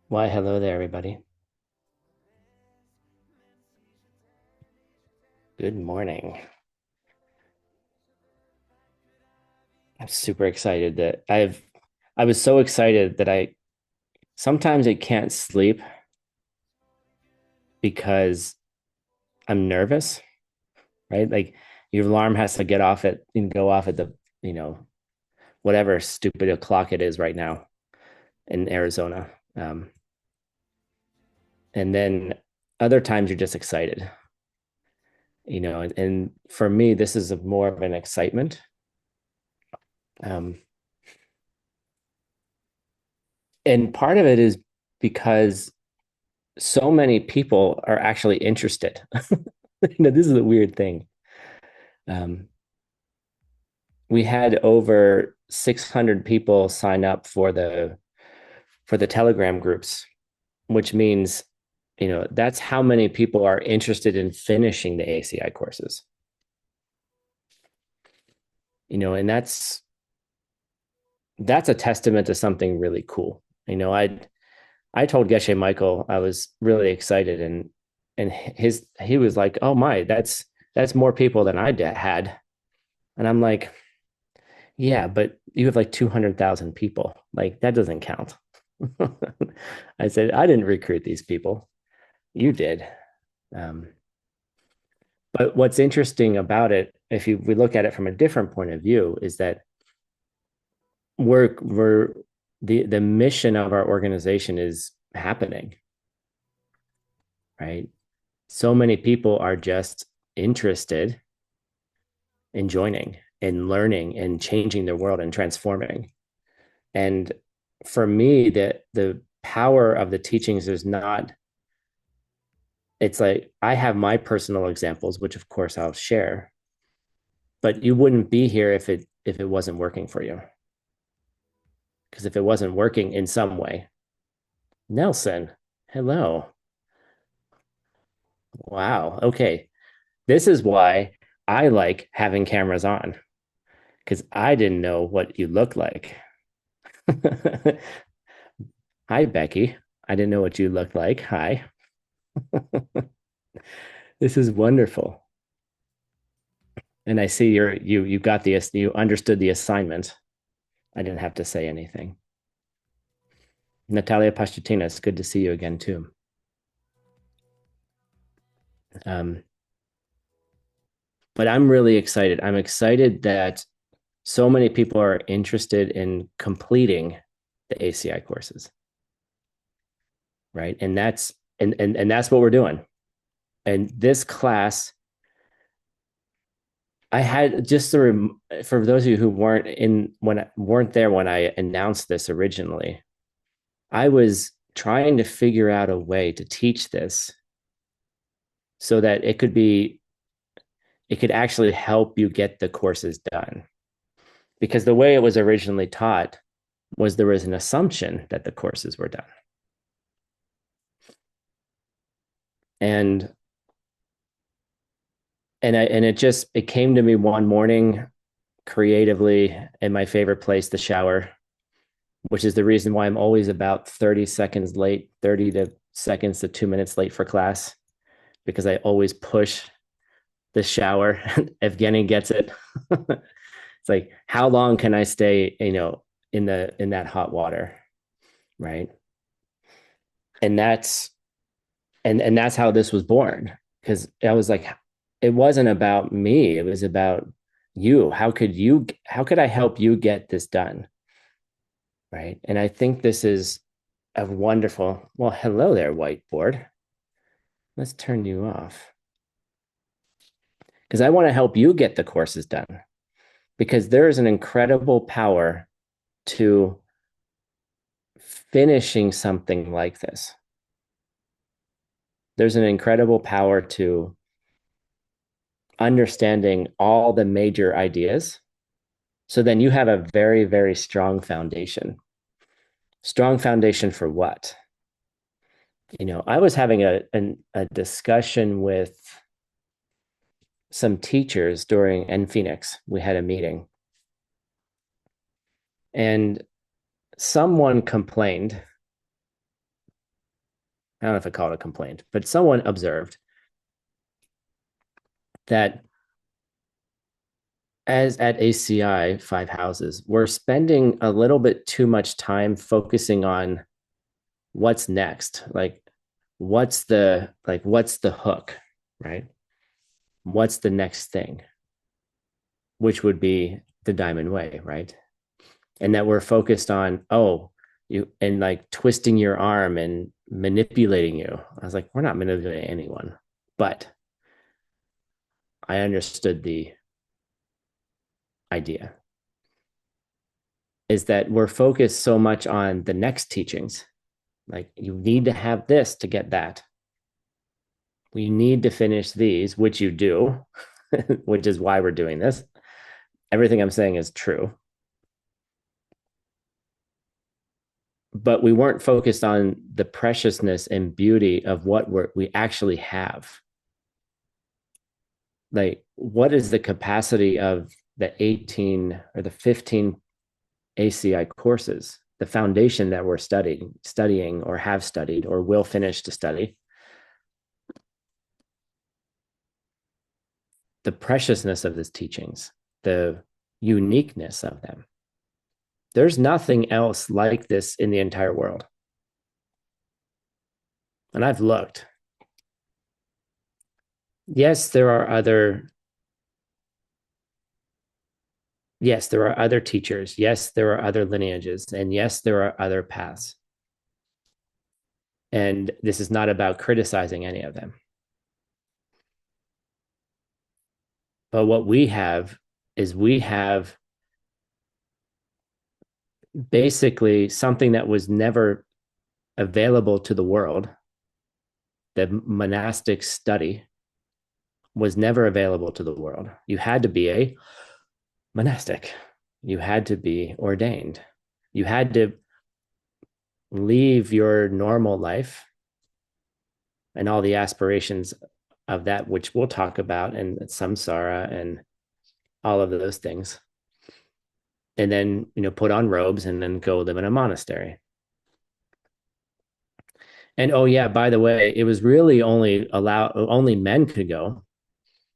Why, hello there, everybody. Good morning. I'm super excited that I was so excited that I can't sleep because I'm nervous, right? Like your alarm has to get off at and go off at you know, whatever stupid o'clock it is right now in Arizona. Um, and then other times you're just excited, and for me, this is more of an excitement. Um, and part of it is because so many people are actually interested. This is a weird thing. Um, we had over 600 people sign up for the Telegram groups, which means that's how many people are interested in finishing the ACI courses. And that's a testament to something really cool. I told Geshe Michael I was really excited, and he was like, "Oh my, that's more people than I had," and I'm like, "Yeah, but you have like 200,000 people. Like that doesn't count." I said, "I didn't recruit these people. You did." Um, but what's interesting about it, if we look at it from a different point of view, is that we're the mission of our organization is happening, right? So many people are just interested in joining and learning and changing their world and transforming. And for me, the power of the teachings is not, it's like I have my personal examples, which of course I'll share, but you wouldn't be here if it wasn't working for you. Because if it wasn't working in some way, Nelson, hello. Wow. Okay. This is why I like having cameras on because I didn't know what you look like. Hi, Becky. I didn't know what you looked like. Hi. This is wonderful. And I see you got you understood the assignment. I didn't have to say anything. Natalia Pashtutina, it's good to see you again too. Um, but I'm really excited. I'm excited that so many people are interested in completing the ACI courses, right? And that's what we're doing. And this class, I had just for those of you who weren't there when I announced this originally, I was trying to figure out a way to teach this so that it could actually help you get the courses done. Because the way it was originally taught was there was an assumption that the courses were done. And it came to me one morning creatively in my favorite place, the shower, which is the reason why I'm always about 30 seconds late, 30 to seconds to 2 minutes late for class, because I always push the shower. Evgeny gets it. It's like, how long can I stay, in that hot water? Right. And that's how this was born. Cause I was like, it wasn't about me. It was about you. How could I help you get this done? Right. And I think this is a wonderful, well, hello there, whiteboard. Let's turn you off because I want to help you get the courses done because there is an incredible power to finishing something like this. There's an incredible power to understanding all the major ideas. So then you have a very, very strong foundation. Strong foundation for what? I was having a discussion with some teachers in Phoenix. We had a meeting, and someone complained I don't know if I call it a complaint, but someone observed that as at ACI Five Houses, we're spending a little bit too much time focusing on what's next. Like, what's the hook, right? What's the next thing? Which would be the diamond way, right? And that we're focused on, oh, you and like twisting your arm and manipulating you. I was like, we're not manipulating anyone, but I understood the idea is that we're focused so much on the next teachings. Like, you need to have this to get that. We need to finish these, which you do, which is why we're doing this. Everything I'm saying is true. But we weren't focused on the preciousness and beauty of what we actually have. Like, what is the capacity of the 18 or the 15 ACI courses, the foundation that we're studying or have studied or will finish to study? The preciousness of these teachings, the uniqueness of them. There's nothing else like this in the entire world. And I've looked. Yes, there are other teachers. Yes, there are other lineages. And yes, there are other paths. And this is not about criticizing any of them. But what we have is we have basically something that was never available to the world. The monastic study was never available to the world. You had to be a monastic. You had to be ordained. You had to leave your normal life and all the aspirations of that, which we'll talk about, and samsara and all of those things. And then, put on robes and then go live in a monastery. And oh yeah, by the way, it was really only men could go.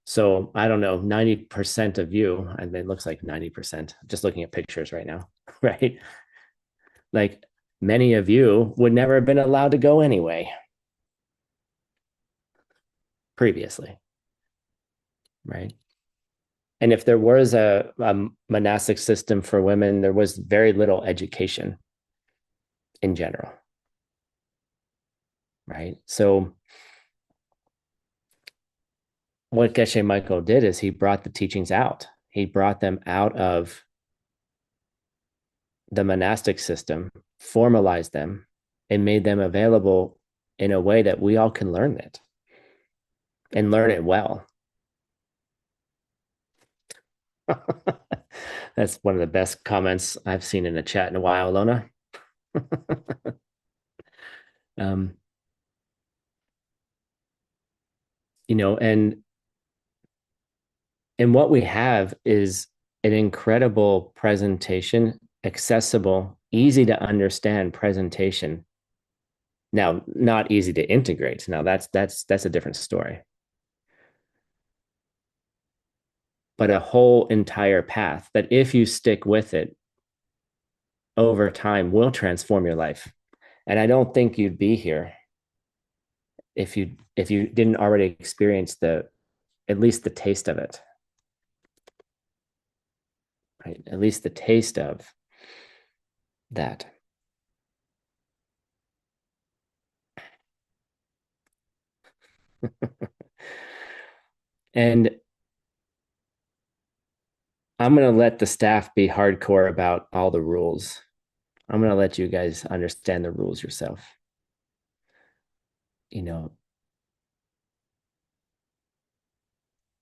So I don't know, 90% of you, and it looks like 90%, just looking at pictures right now, right? Like, many of you would never have been allowed to go anyway previously, right? And if there was a monastic system for women, there was very little education in general, right? So what Geshe Michael did is he brought the teachings out. He brought them out of the monastic system, formalized them, and made them available in a way that we all can learn it and learn it well. That's one of the best comments I've seen in a chat in a while, Lona. um, and what we have is an incredible presentation, accessible, easy to understand presentation. Now, not easy to integrate. Now, that's a different story. But a whole entire path that, if you stick with it over time, will transform your life. And I don't think you'd be here if you didn't already experience at least the taste of it. Right? At least the taste of that. And I'm going to let the staff be hardcore about all the rules. I'm going to let you guys understand the rules yourself.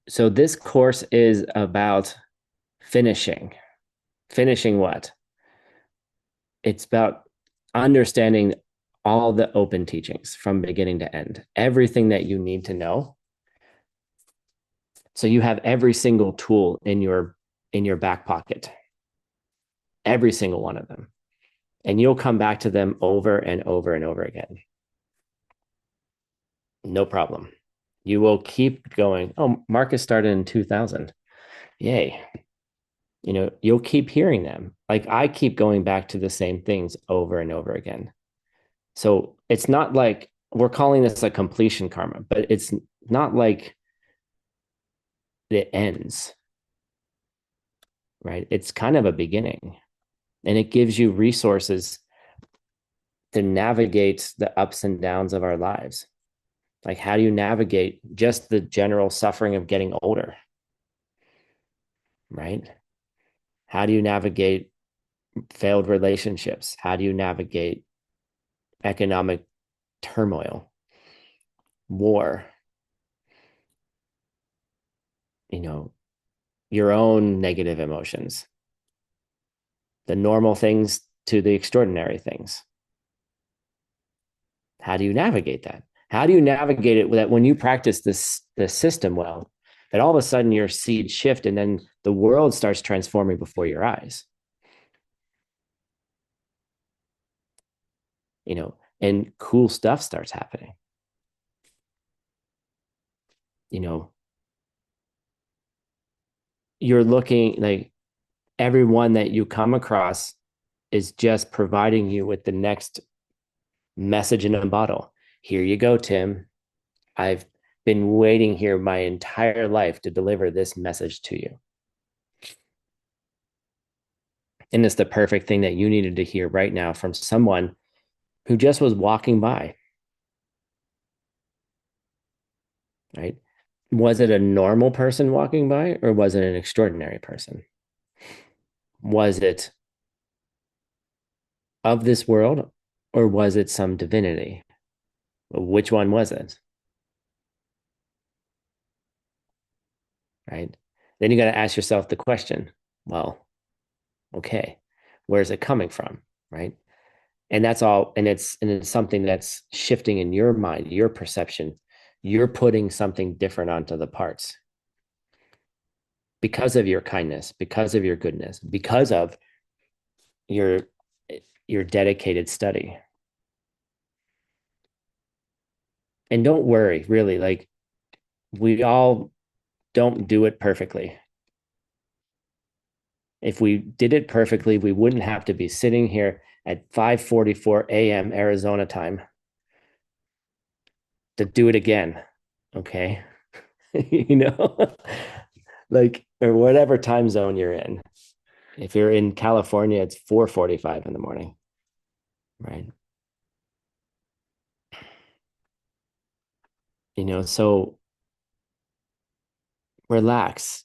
So this course is about finishing. Finishing what? It's about understanding all the open teachings from beginning to end, everything that you need to know. So you have every single tool in your back pocket, every single one of them, and you'll come back to them over and over and over again. No problem. You will keep going. Oh, Marcus started in 2000. Yay. You'll keep hearing them. Like I keep going back to the same things over and over again. So it's not like we're calling this a completion karma, but it's not like it ends, right? It's kind of a beginning, and it gives you resources to navigate the ups and downs of our lives. Like, how do you navigate just the general suffering of getting older, right? How do you navigate failed relationships? How do you navigate economic turmoil, war, you know, your own negative emotions, the normal things to the extraordinary things? How do you navigate that? How do you navigate it that when you practice this system well, that all of a sudden your seeds shift and then the world starts transforming before your eyes? And cool stuff starts happening. You know, you're looking like everyone that you come across is just providing you with the next message in a bottle. Here you go, Tim. I've been waiting here my entire life to deliver this message to you. And it's the perfect thing that you needed to hear right now from someone who just was walking by, right? Was it a normal person walking by or was it an extraordinary person? Was it of this world or was it some divinity? Which one was it? Right? Then you got to ask yourself the question, well, okay, where's it coming from? Right? And that's all. And it's something that's shifting in your mind, your perception. You're putting something different onto the parts because of your kindness, because of your goodness, because of your your dedicated study. And don't worry, really, like we all don't do it perfectly. If we did it perfectly, we wouldn't have to be sitting here at 5:44 a.m. Arizona time to do it again. Okay. you know, like, or whatever time zone you're in. If you're in California, it's 4:45 in the morning, right? So relax,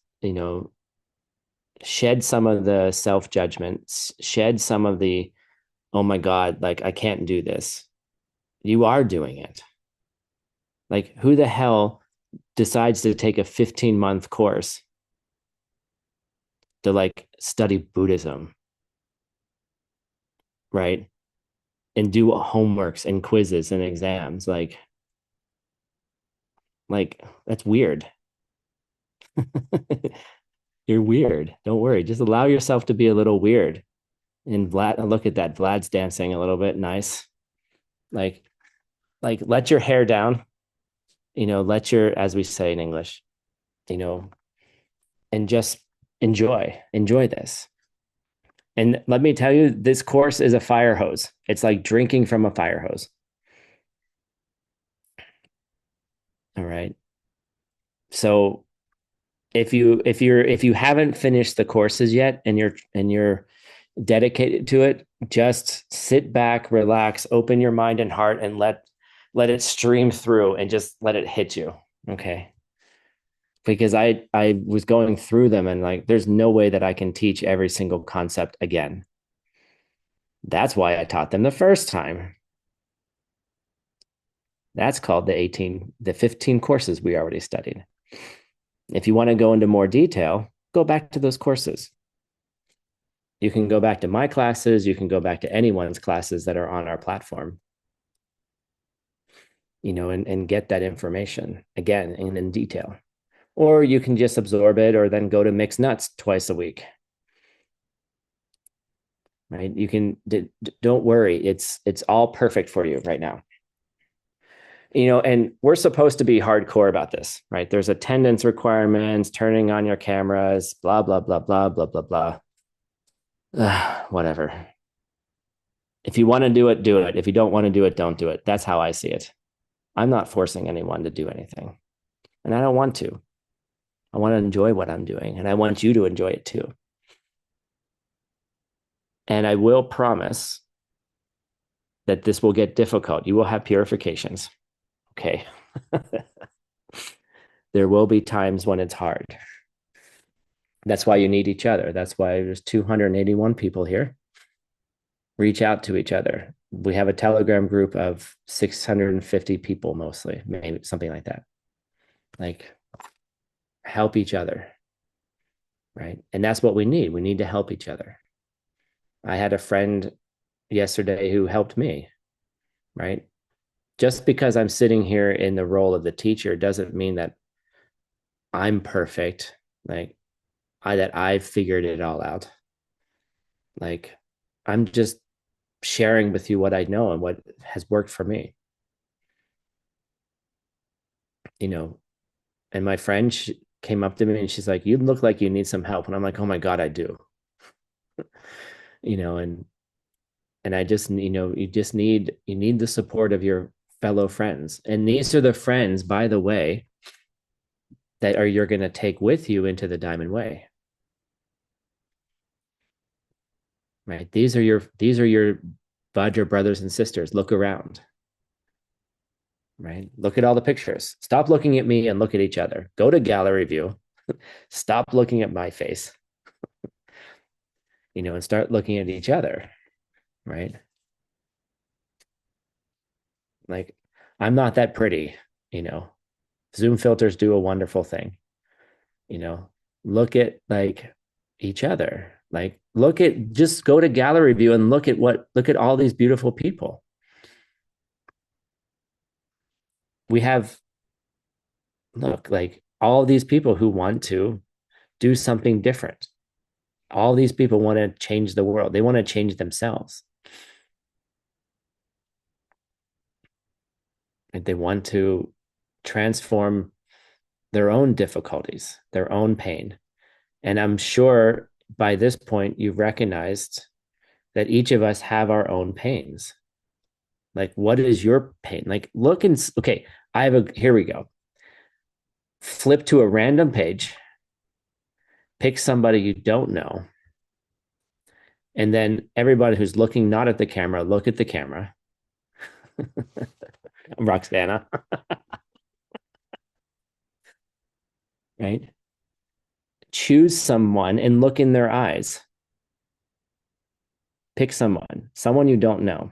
shed some of the self-judgment, shed some of the, oh my God, like I can't do this. You are doing it. Like, who the hell decides to take a 15-month course to like study Buddhism, right? And do homeworks and quizzes and exams. Like that's weird. You're weird. Don't worry. Just allow yourself to be a little weird. And Vlad, look at that. Vlad's dancing a little bit. Nice. Like, let your hair down. Let your, as we say in English, you know, and just enjoy this. And let me tell you, this course is a fire hose. It's like drinking from a fire hose. All right. So if you haven't finished the courses yet and you're dedicated to it, just sit back, relax, open your mind and heart, and let it stream through and just let it hit you. Okay. Because I was going through them and like there's no way that I can teach every single concept again. That's why I taught them the first time. That's called the 15 courses we already studied. If you want to go into more detail, go back to those courses. You can go back to my classes, you can go back to anyone's classes that are on our platform, and get that information again in detail. Or you can just absorb it or then go to mixed nuts twice a week. Right? You can don't worry, it's all perfect for you right now. And we're supposed to be hardcore about this, right? There's attendance requirements, turning on your cameras, blah, blah, blah, blah, blah, blah, blah. Whatever. If you want to do it, do it. If you don't want to do it, don't do it. That's how I see it. I'm not forcing anyone to do anything. And I don't want to. I want to enjoy what I'm doing. And I want you to enjoy it too. And I will promise that this will get difficult. You will have purifications. Okay. There will be times when it's hard. That's why you need each other. That's why there's 281 people here. Reach out to each other. We have a Telegram group of 650 people, mostly, maybe something like that. Like, help each other, right? And that's what we need. We need to help each other. I had a friend yesterday who helped me, right? Just because I'm sitting here in the role of the teacher doesn't mean that I'm perfect, like that I've figured it all out. Like, I'm just sharing with you what I know and what has worked for me, you know. And my friend came up to me and she's like, "You look like you need some help." And I'm like, "Oh my God, I do." And I just, you need the support of your fellow friends. And these are the friends, by the way, that you're going to take with you into the Diamond Way. Right? These are your Vajra brothers and sisters. Look around. Right? Look at all the pictures. Stop looking at me and look at each other. Go to gallery view. Stop looking at my face, and start looking at each other. Right? Like, I'm not that pretty, you know. Zoom filters do a wonderful thing. you know Look at, like, each other. Like, just go to gallery view and look at all these beautiful people. We have, look, like, all these people who want to do something different. All these people want to change the world. They want to change themselves. And they want to transform their own difficulties, their own pain. And I'm sure by this point you've recognized that each of us have our own pains. Like, what is your pain? Like, look and, okay, here we go. Flip to a random page, pick somebody you don't know, and then everybody who's looking not at the camera, look at the camera. Roxana, right? Choose someone and look in their eyes. Pick someone you don't know.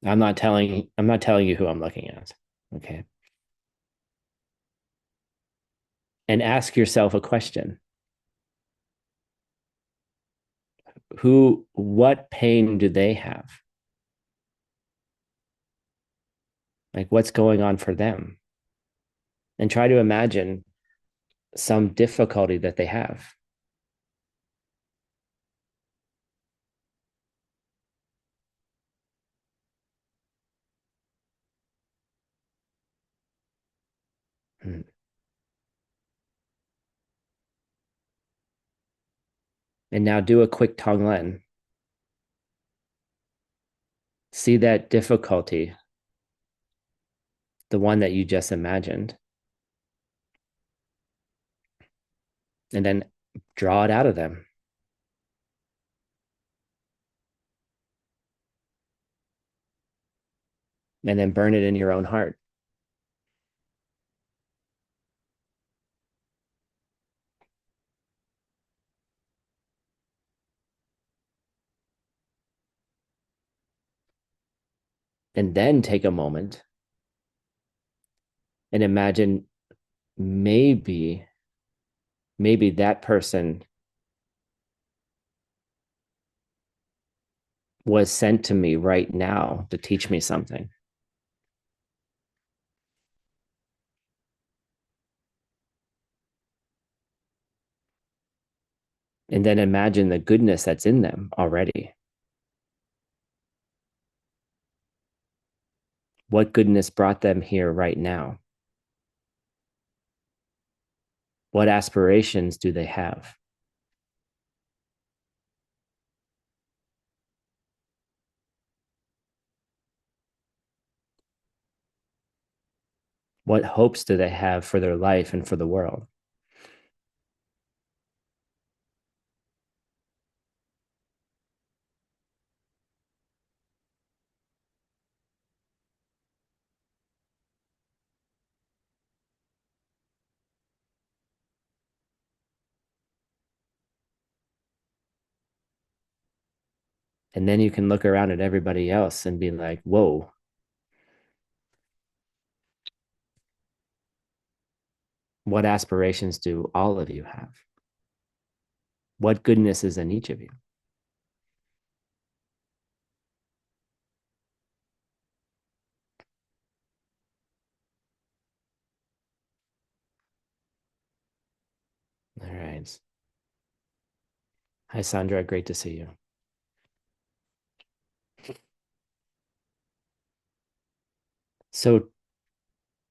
I'm not telling you who I'm looking at. Okay. And ask yourself a question. What pain do they have? Like, what's going on for them? And try to imagine some difficulty that they have. Hmm. And now do a quick Tonglen. See that difficulty, the one that you just imagined, and then draw it out of them. And then burn it in your own heart. And then take a moment and imagine, maybe that person was sent to me right now to teach me something. And then imagine the goodness that's in them already. What goodness brought them here right now? What aspirations do they have? What hopes do they have for their life and for the world? And then you can look around at everybody else and be like, whoa, what aspirations do all of you have? What goodness is in each of you? All right. Hi, Sandra. Great to see you. So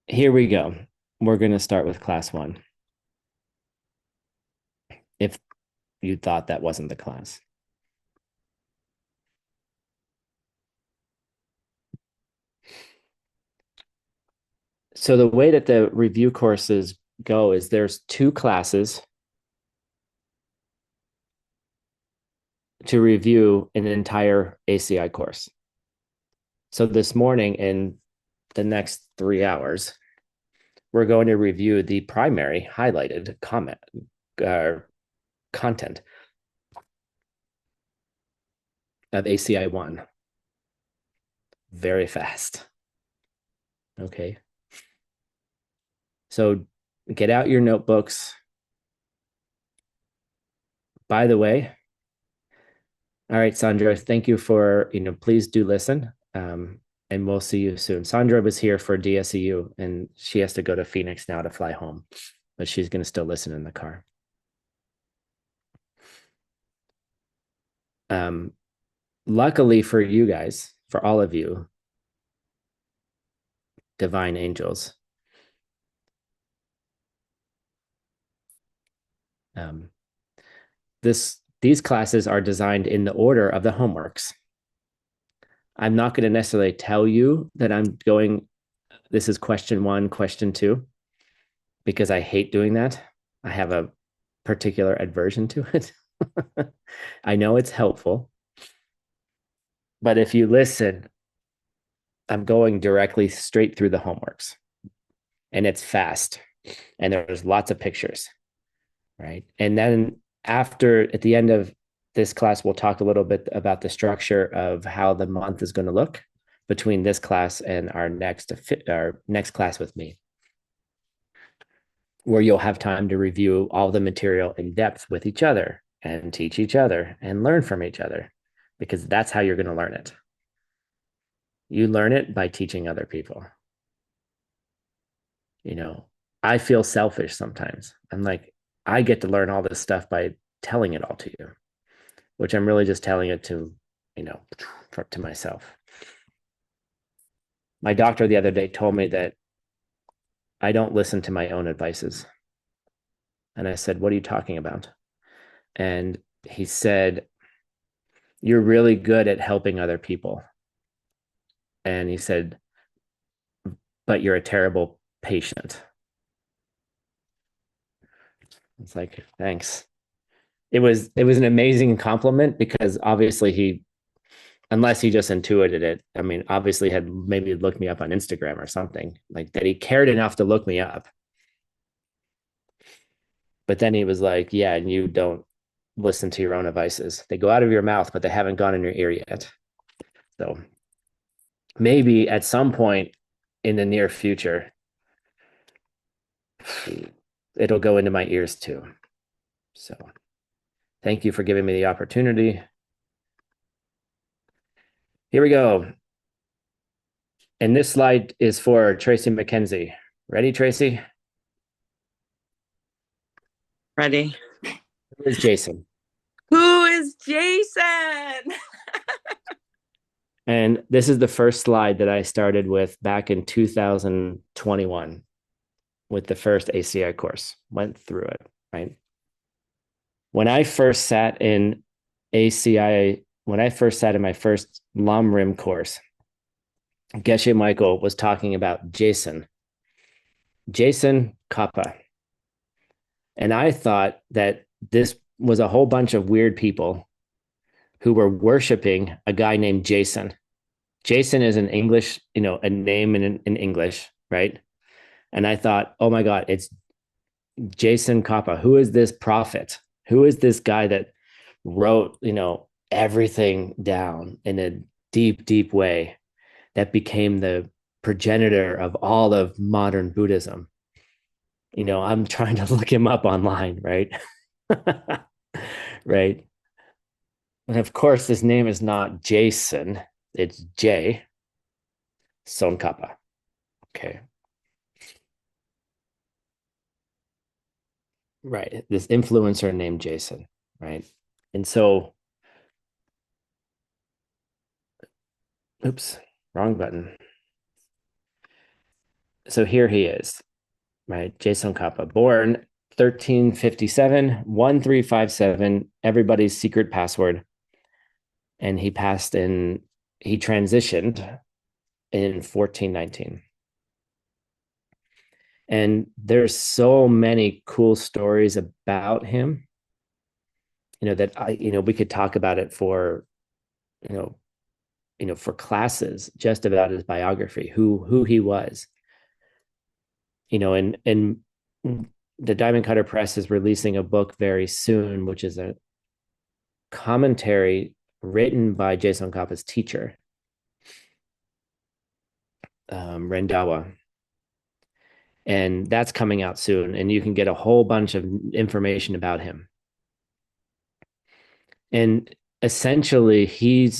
here we go. We're going to start with class one. If you thought that wasn't the class. So the way that the review courses go is there's 2 classes to review an entire ACI course. So this morning, in the next 3 hours, we're going to review the primary highlighted content of ACI 1 very fast. Okay. So get out your notebooks. By the way, all right, Sandra, thank you for, please do listen. And we'll see you soon. Sandra was here for DSEU and she has to go to Phoenix now to fly home, but she's going to still listen in the car. Luckily for you guys, for all of you, divine angels, these classes are designed in the order of the homeworks. I'm not going to necessarily tell you that I'm going, this is question 1, question 2, because I hate doing that. I have a particular aversion to it. I know it's helpful, but if you listen, I'm going directly straight through the homeworks and it's fast and there's lots of pictures, right? And then at the end of this class, we'll talk a little bit about the structure of how the month is going to look between this class and our next class with me, where you'll have time to review all the material in depth with each other and teach each other and learn from each other, because that's how you're going to learn it. You learn it by teaching other people. I feel selfish sometimes. I'm like, I get to learn all this stuff by telling it all to you, which I'm really just telling it to, to myself. My doctor the other day told me that I don't listen to my own advices. And I said, what are you talking about? And he said, you're really good at helping other people. And he said, but you're a terrible patient. It's like, thanks. It was an amazing compliment, because obviously unless he just intuited it, I mean, obviously had maybe looked me up on Instagram or something, like that he cared enough to look me up. But then he was like, yeah, and you don't listen to your own advices. They go out of your mouth, but they haven't gone in your ear yet. So maybe at some point in the near future, it'll go into my ears too. So thank you for giving me the opportunity. Here we go. And this slide is for Tracy McKenzie. Ready, Tracy? Ready. Who is Jason? Who is Jason? And this is the first slide that I started with back in 2021 with the first ACI course. Went through it, right? When I first sat in ACI, when I first sat in my first Lam Rim course, Geshe Michael was talking about Jason Kappa. And I thought that this was a whole bunch of weird people who were worshiping a guy named Jason. Jason is an English, a name in English, right? And I thought, oh my God, it's Jason Kappa. Who is this prophet? Who is this guy that wrote, everything down in a deep, deep way that became the progenitor of all of modern Buddhism? I'm trying to look him up online, right? Right. And of course, his name is not Jason, it's J. Sonkappa. Okay. Right. This influencer named Jason, right? And so, oops, wrong button. So here he is, right? Jason Kappa, born 1357, 1357, everybody's secret password. And he transitioned in 1419. And there's so many cool stories about him, that we could talk about it for, for classes, just about his biography, who he was, and the Diamond Cutter Press is releasing a book very soon, which is a commentary written by Jason Kappa's teacher, Rendawa. And that's coming out soon. And you can get a whole bunch of information about him. And essentially, he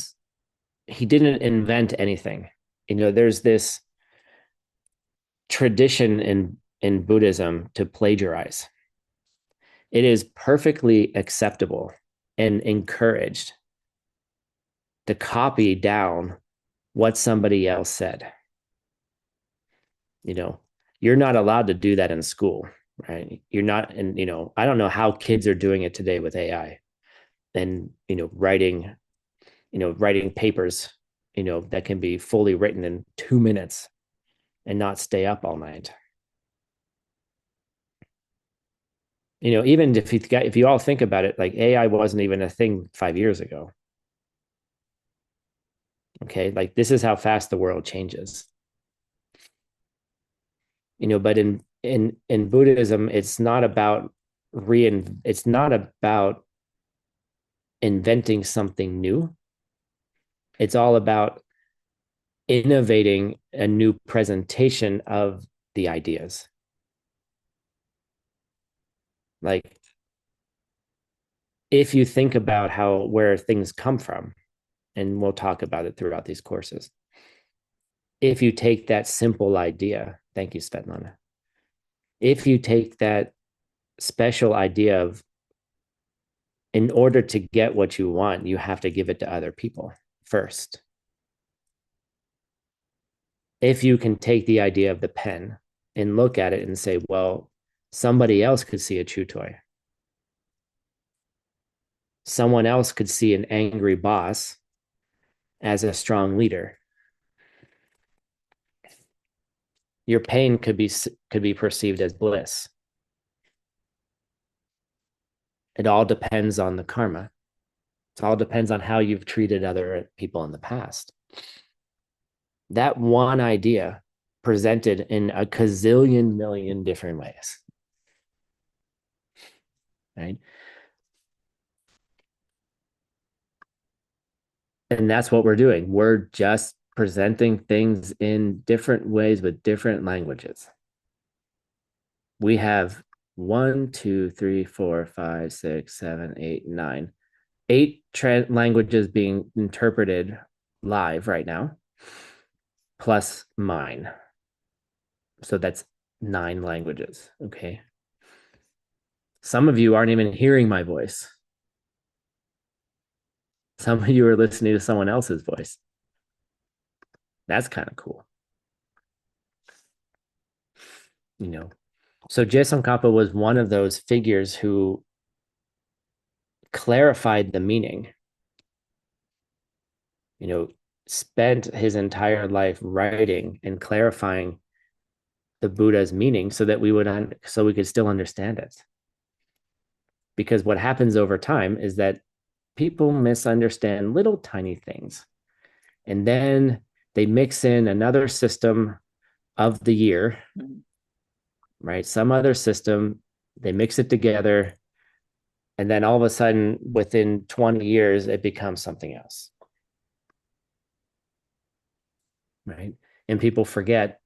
didn't invent anything. There's this tradition in Buddhism to plagiarize. It is perfectly acceptable and encouraged to copy down what somebody else said. You're not allowed to do that in school, right? You're not, and I don't know how kids are doing it today with AI and writing papers, that can be fully written in 2 minutes and not stay up all night. Even if you all think about it, like AI wasn't even a thing 5 years ago. Okay, like this is how fast the world changes. But in Buddhism, it's not about inventing something new. It's all about innovating a new presentation of the ideas. Like, if you think about where things come from, and we'll talk about it throughout these courses, if you take that simple idea, thank you, Svetlana. If you take that special idea of, in order to get what you want, you have to give it to other people first. If you can take the idea of the pen and look at it and say, well, somebody else could see a chew toy. Someone else could see an angry boss as a strong leader. Your pain could be perceived as bliss. It all depends on the karma. It all depends on how you've treated other people in the past. That one idea presented in a gazillion million different ways, right? And that's what we're doing. We're just presenting things in different ways with different languages. We have 1, 2, 3, 4, 5, 6, 7, 8, 9, 8 languages being interpreted live right now, plus mine. So that's 9 languages. Okay. Some of you aren't even hearing my voice. Some of you are listening to someone else's voice. That's kind of cool. You know, so Jason Kappa was one of those figures who clarified the meaning, you know, spent his entire life writing and clarifying the Buddha's meaning so that so we could still understand it. Because what happens over time is that people misunderstand little tiny things. And then they mix in another system of the year, right? Some other system, they mix it together. And then all of a sudden, within 20 years, it becomes something else, right? And people forget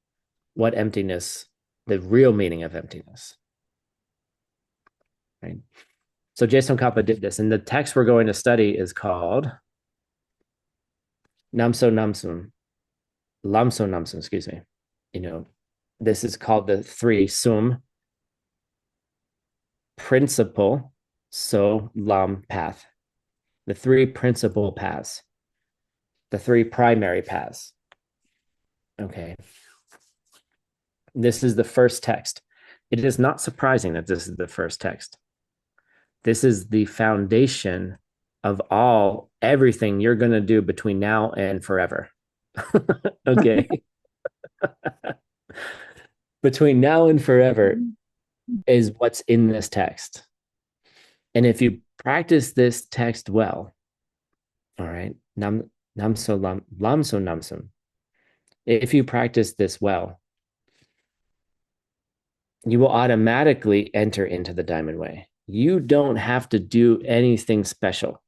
what emptiness, the real meaning of emptiness, right? So Jason Kappa did this. And the text we're going to study is called Namso Namsum, Lamso Namsum, excuse me. You know, this is called the three sum principle, so lam path, the three principal paths, the three primary paths. Okay. This is the first text. It is not surprising that this is the first text. This is the foundation of everything you're going to do between now and forever. Okay. Between now and forever is what's in this text. And if you practice this text well, all right, namso lamso namsum. If you practice this well, you will automatically enter into the diamond way. You don't have to do anything special.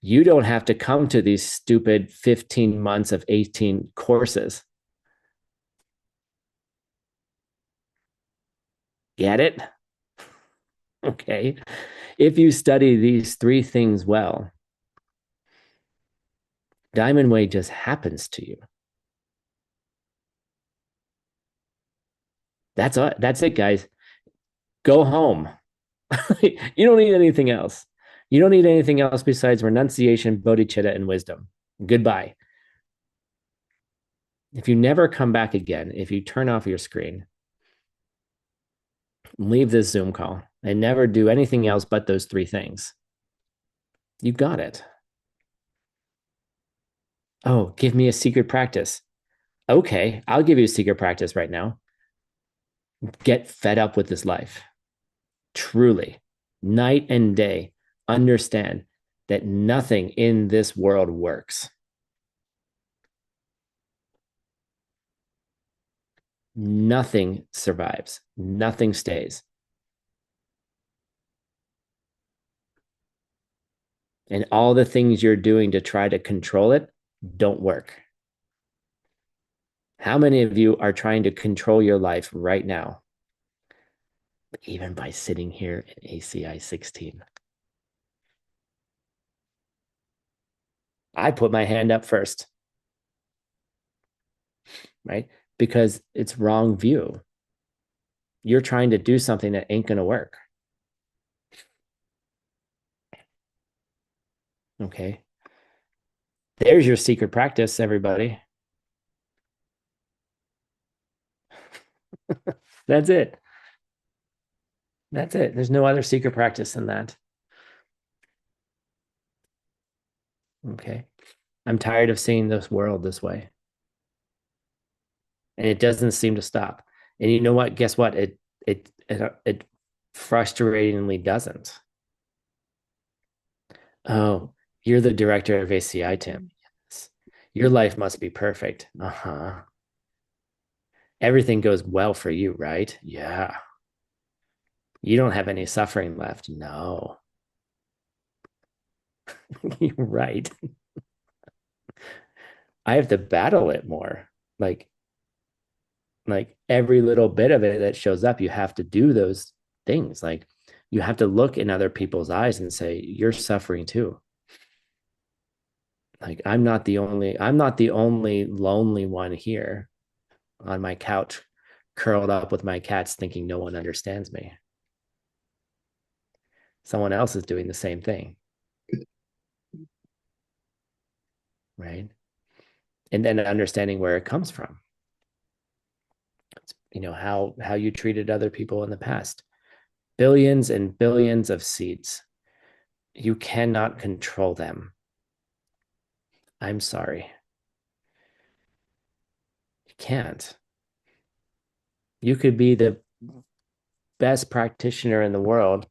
You don't have to come to these stupid 15 months of 18 courses. Get it? Okay. If you study these three things well, diamond way just happens to you. That's it, guys. Go home. You don't need anything else. You don't need anything else besides renunciation, bodhicitta, and wisdom. Goodbye. If you never come back again, if you turn off your screen, leave this Zoom call, and never do anything else but those three things, you got it. Oh, give me a secret practice. Okay, I'll give you a secret practice right now. Get fed up with this life. Truly, night and day, understand that nothing in this world works. Nothing survives. Nothing stays. And all the things you're doing to try to control it don't work. How many of you are trying to control your life right now? Even by sitting here in ACI 16. I put my hand up first, right? Because it's wrong view. You're trying to do something that ain't going to work. Okay. There's your secret practice, everybody. That's it. That's it. There's no other secret practice than that. Okay. I'm tired of seeing this world this way. And it doesn't seem to stop. And you know what? Guess what? It frustratingly doesn't. Oh, you're the director of ACI, Tim. Yes. Your life must be perfect. Uh-huh. Everything goes well for you, right? Yeah. You don't have any suffering left. No. You're right. I have to battle it more. Like every little bit of it that shows up, you have to do those things. Like you have to look in other people's eyes and say, you're suffering too. Like I'm not the only lonely one here on my couch, curled up with my cats, thinking no one understands me. Someone else is doing the same thing. Right. and then understanding where it comes from. How you treated other people in the past. Billions and billions of seeds. You cannot control them. I'm sorry. You can't. You could be the best practitioner in the world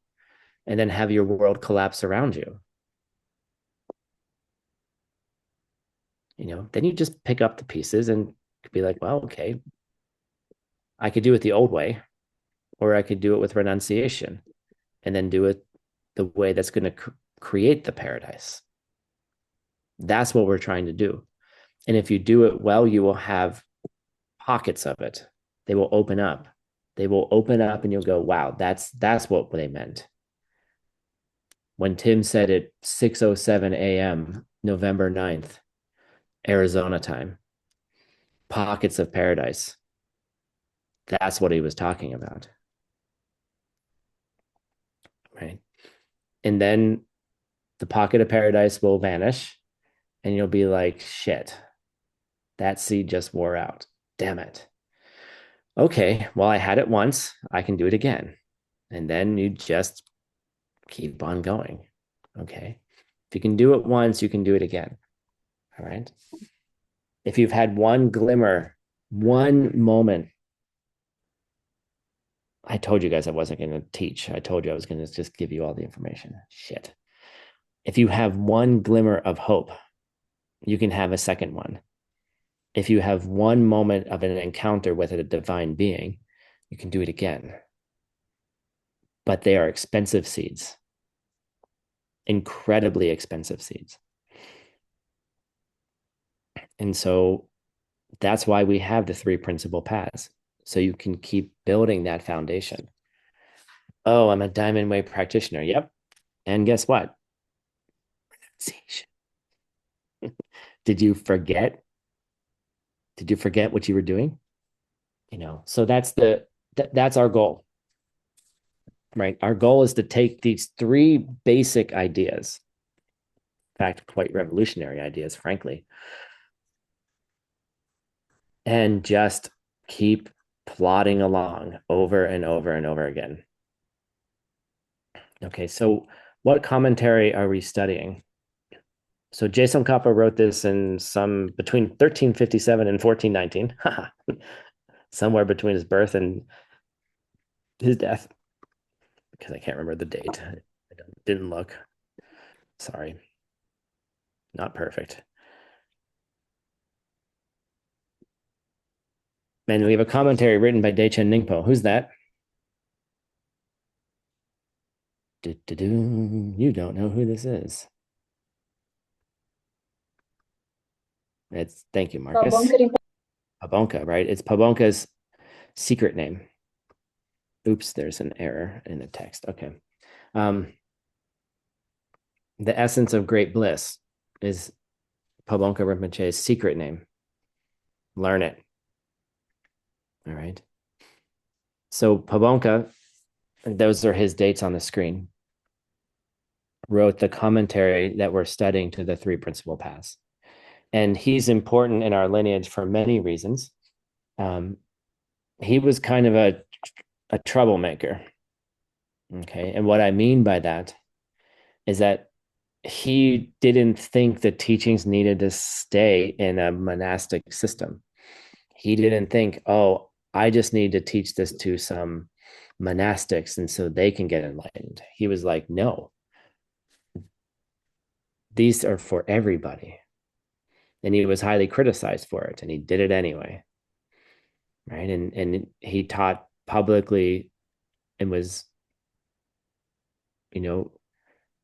and then have your world collapse around you. Then you just pick up the pieces and be like, well, okay, I could do it the old way, or I could do it with renunciation and then do it the way that's going to create the paradise. That's what we're trying to do. And if you do it well, you will have pockets of it. They will open up. They will open up and you'll go, wow, that's what they meant. When Tim said it 6:07 a.m., November 9th, Arizona time, pockets of paradise. That's what he was talking about. Right. And then the pocket of paradise will vanish and you'll be like, shit, that seed just wore out. Damn it. Okay, well, I had it once. I can do it again. And then you just keep on going. Okay. If you can do it once, you can do it again. All right. If you've had one glimmer, one moment, I told you guys I wasn't going to teach. I told you I was going to just give you all the information. Shit. If you have one glimmer of hope, you can have a second one. If you have one moment of an encounter with a divine being, you can do it again. But they are expensive seeds, incredibly expensive seeds. And so that's why we have the three principal paths. So you can keep building that foundation. Oh, I'm a diamond way practitioner. Yep. And guess what? Did you forget? Did you forget what you were doing? So that's our goal. Right? Our goal is to take these three basic ideas, in fact, quite revolutionary ideas, frankly, and just keep plodding along over and over and over again. Okay, so what commentary are we studying? So Jason Kappa wrote this in between 1357 and 1419, somewhere between his birth and his death, because I can't remember the date. I didn't look. Sorry. Not perfect. And we have a commentary written by Daichen Ningpo. Who's that? You don't know who this is. Thank you, Marcus. Pabonka, right? It's Pabonka's secret name. Oops, there's an error in the text. Okay. The essence of great bliss is Pabonka Rinpoche's secret name. Learn it. All right. So Pabonka, those are his dates on the screen, wrote the commentary that we're studying to the three principal paths. And he's important in our lineage for many reasons. He was kind of a troublemaker. Okay. And what I mean by that is that he didn't think the teachings needed to stay in a monastic system. He didn't think, oh, I just need to teach this to some monastics and so they can get enlightened. He was like, no, these are for everybody. And he was highly criticized for it, and he did it anyway. Right. And he taught publicly and was,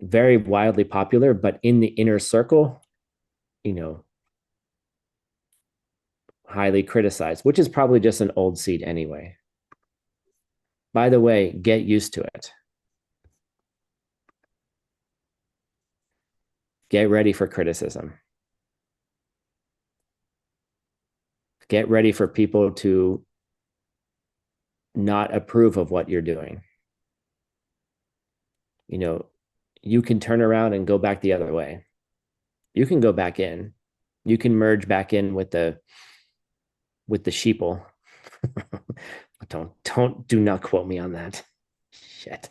very widely popular, but in the inner circle, highly criticized, which is probably just an old seed anyway. By the way, get used to it. Get ready for criticism. Get ready for people to not approve of what you're doing. You can turn around and go back the other way. You can go back in. You can merge back in with the sheeple. Do not quote me on that. Shit.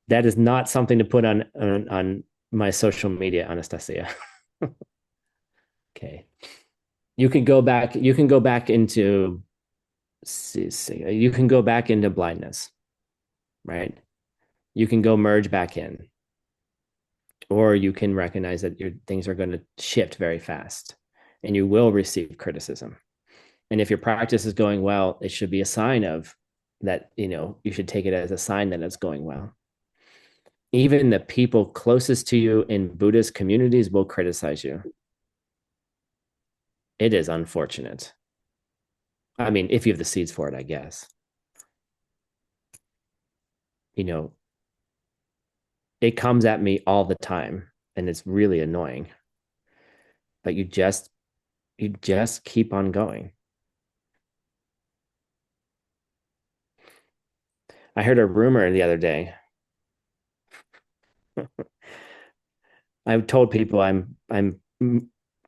That is not something to put on my social media, Anastasia. Okay. You can go back into you can go back into blindness, right? You can go merge back in, or you can recognize that your things are going to shift very fast and you will receive criticism. And if your practice is going well, it should be a sign of that, you should take it as a sign that it's going well. Even the people closest to you in Buddhist communities will criticize you. It is unfortunate. I mean, if you have the seeds for it, I guess. You know, it comes at me all the time and it's really annoying. But you just keep on going. I heard a rumor the other day. I told people I'm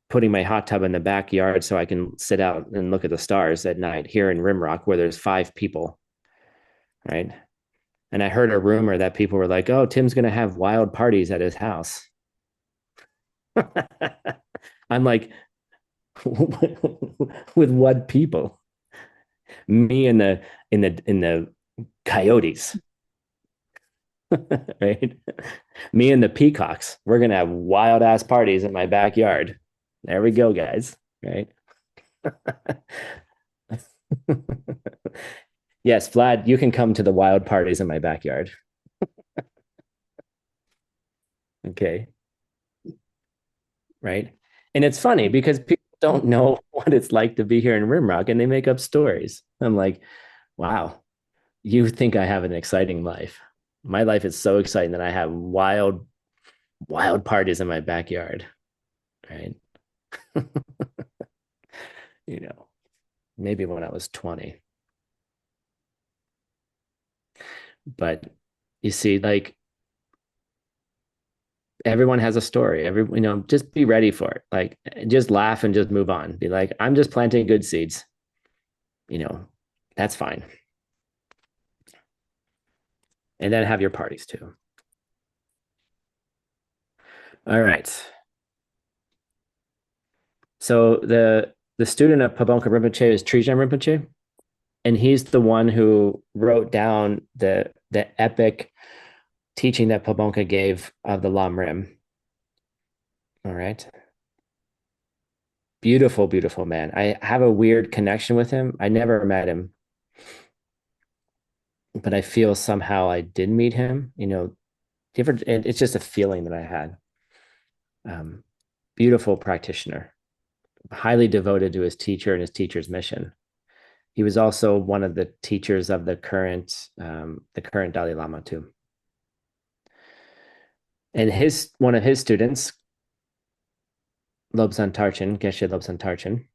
putting my hot tub in the backyard so I can sit out and look at the stars at night here in Rimrock where there's 5 people, right? And I heard a rumor that people were like, "Oh, Tim's going to have wild parties at his house." I'm like, with what people? Me and the coyotes, right? Me and the peacocks. We're gonna have wild ass parties in my backyard. There we go, guys. Right? Yes, Vlad, you can come to the wild parties in my backyard. Okay. Right. And it's funny because people don't know what it's like to be here in Rimrock and they make up stories. I'm like, wow, you think I have an exciting life. My life is so exciting that I have wild parties in my backyard. Right. you know, Maybe when I was 20. But you see, like everyone has a story. Just be ready for it. Like just laugh and just move on. Be like, I'm just planting good seeds. You know, that's fine. And then have your parties too. All right. So the student of Pabonka Rinpoche is Trijang Rinpoche, and he's the one who wrote down the epic teaching that Pabonka gave of the Lam Rim. All right. Beautiful, beautiful man. I have a weird connection with him. I never met him, but I feel somehow I did meet him. It's just a feeling that I had. Um, Beautiful practitioner, highly devoted to his teacher and his teacher's mission. He was also one of the teachers of the current Dalai Lama too. And one of his students, Lobsang Tarchen, Geshe Lobsang Tarchen,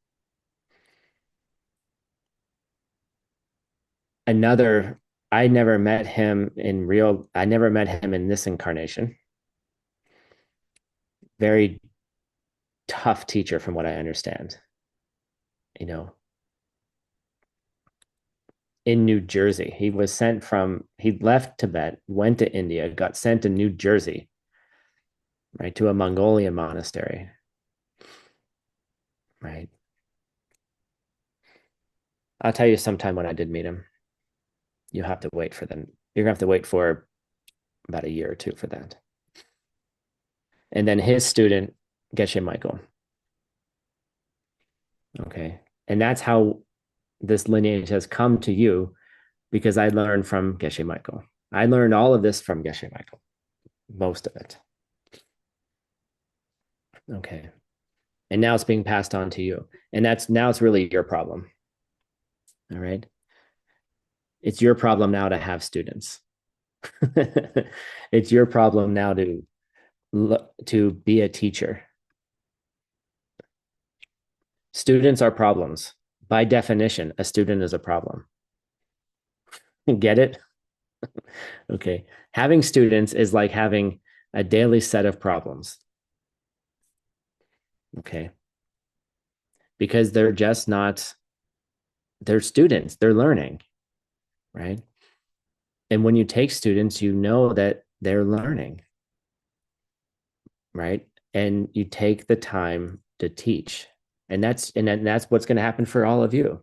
another. I never met him in real. I never met him in this incarnation. Very tough teacher, from what I understand. You know, in New Jersey, he left Tibet, went to India, got sent to New Jersey, right, to a Mongolian monastery, right. I'll tell you sometime when I did meet him. You'll have to wait for them. You're gonna have to wait for about a year or two for that. And then his student, Geshe Michael. Okay. And that's how this lineage has come to you, because I learned from Geshe Michael. I learned all of this from Geshe Michael, most of it. Okay. And now it's being passed on to you. And now it's really your problem. All right. It's your problem now to have students. It's your problem now to be a teacher. Students are problems. By definition, a student is a problem. Get it? Okay. Having students is like having a daily set of problems. Okay. Because they're just not, they're students, they're learning, right? And when you take students, you know that they're learning, right? And you take the time to teach. And that's what's going to happen for all of you.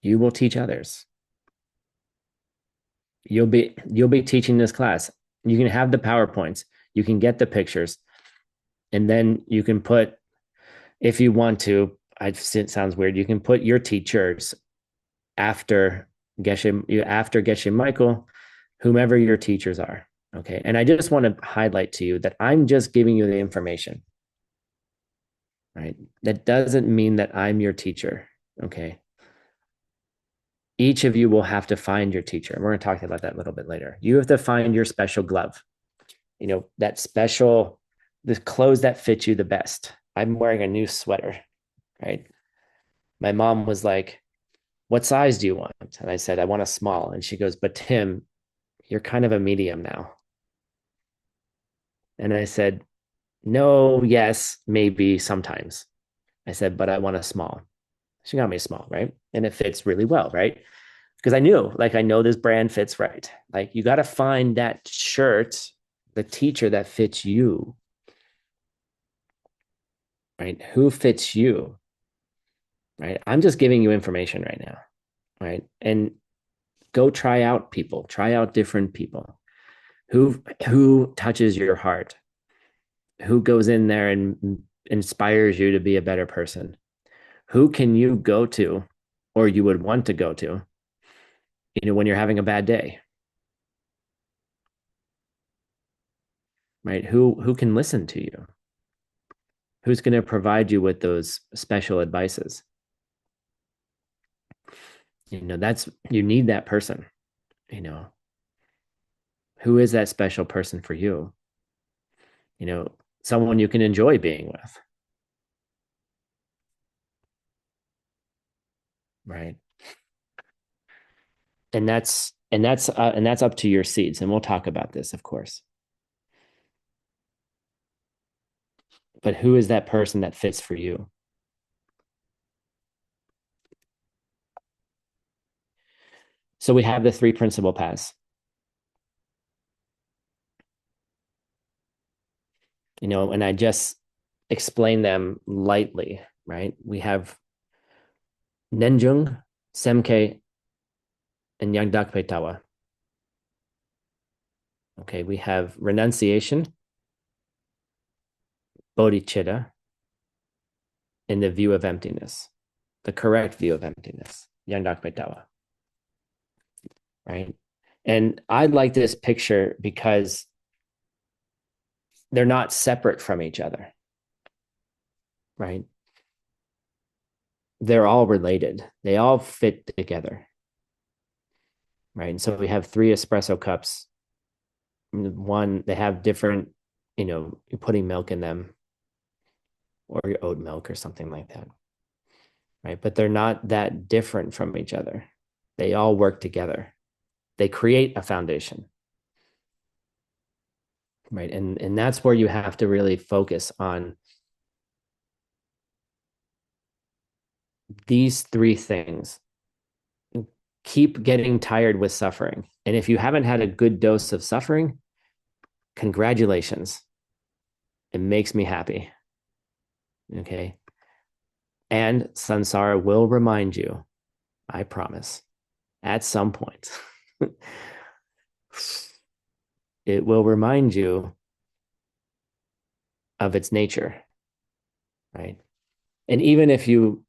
You will teach others. You'll be teaching this class. You can have the PowerPoints, you can get the pictures, and then you can put, if you want to, it sounds weird, you can put your teachers after Geshe Michael, whomever your teachers are. Okay. And I just want to highlight to you that I'm just giving you the information, right? That doesn't mean that I'm your teacher. Okay. Each of you will have to find your teacher. We're going to talk about that a little bit later. You have to find your special glove, that special, the clothes that fit you the best. I'm wearing a new sweater, right? My mom was like, "What size do you want?" And I said, "I want a small." And she goes, "But Tim, you're kind of a medium now." And I said, "No, yes, maybe sometimes." I said, "But I want a small." She got me a small, right? And it fits really well, right? Because I knew, like, I know this brand fits right. Like, you got to find that shirt, the teacher that fits you, right? Who fits you, right? I'm just giving you information right now, right? And go try out people, try out different people. Who touches your heart? Who goes in there and inspires you to be a better person? Who can you go to, or you would want to go to, when you're having a bad day, right? Who can listen to you? Who's going to provide you with those special advices? That's, you need that person. you know who is that special person for you? you know Someone you can enjoy being with, right? And that's up to your seeds, and we'll talk about this, of course. But who is that person that fits for you? So we have the three principal paths, and I just explain them lightly, right? We have Nenjung, Semke, and Yangdakpe Tawa. Okay, we have renunciation, bodhicitta, and the view of emptiness, the correct view of emptiness, Yangdakpe Tawa, right? And I like this picture because they're not separate from each other, right? They're all related. They all fit together, right? And so we have three espresso cups. One, they have different, you're putting milk in them, or your oat milk or something like that, right? But they're not that different from each other. They all work together. They create a foundation, right? And that's where you have to really focus on these three things. Keep getting tired with suffering. And if you haven't had a good dose of suffering, congratulations. It makes me happy. Okay. And Sansara will remind you, I promise, at some point, it will remind you of its nature, right? And even if you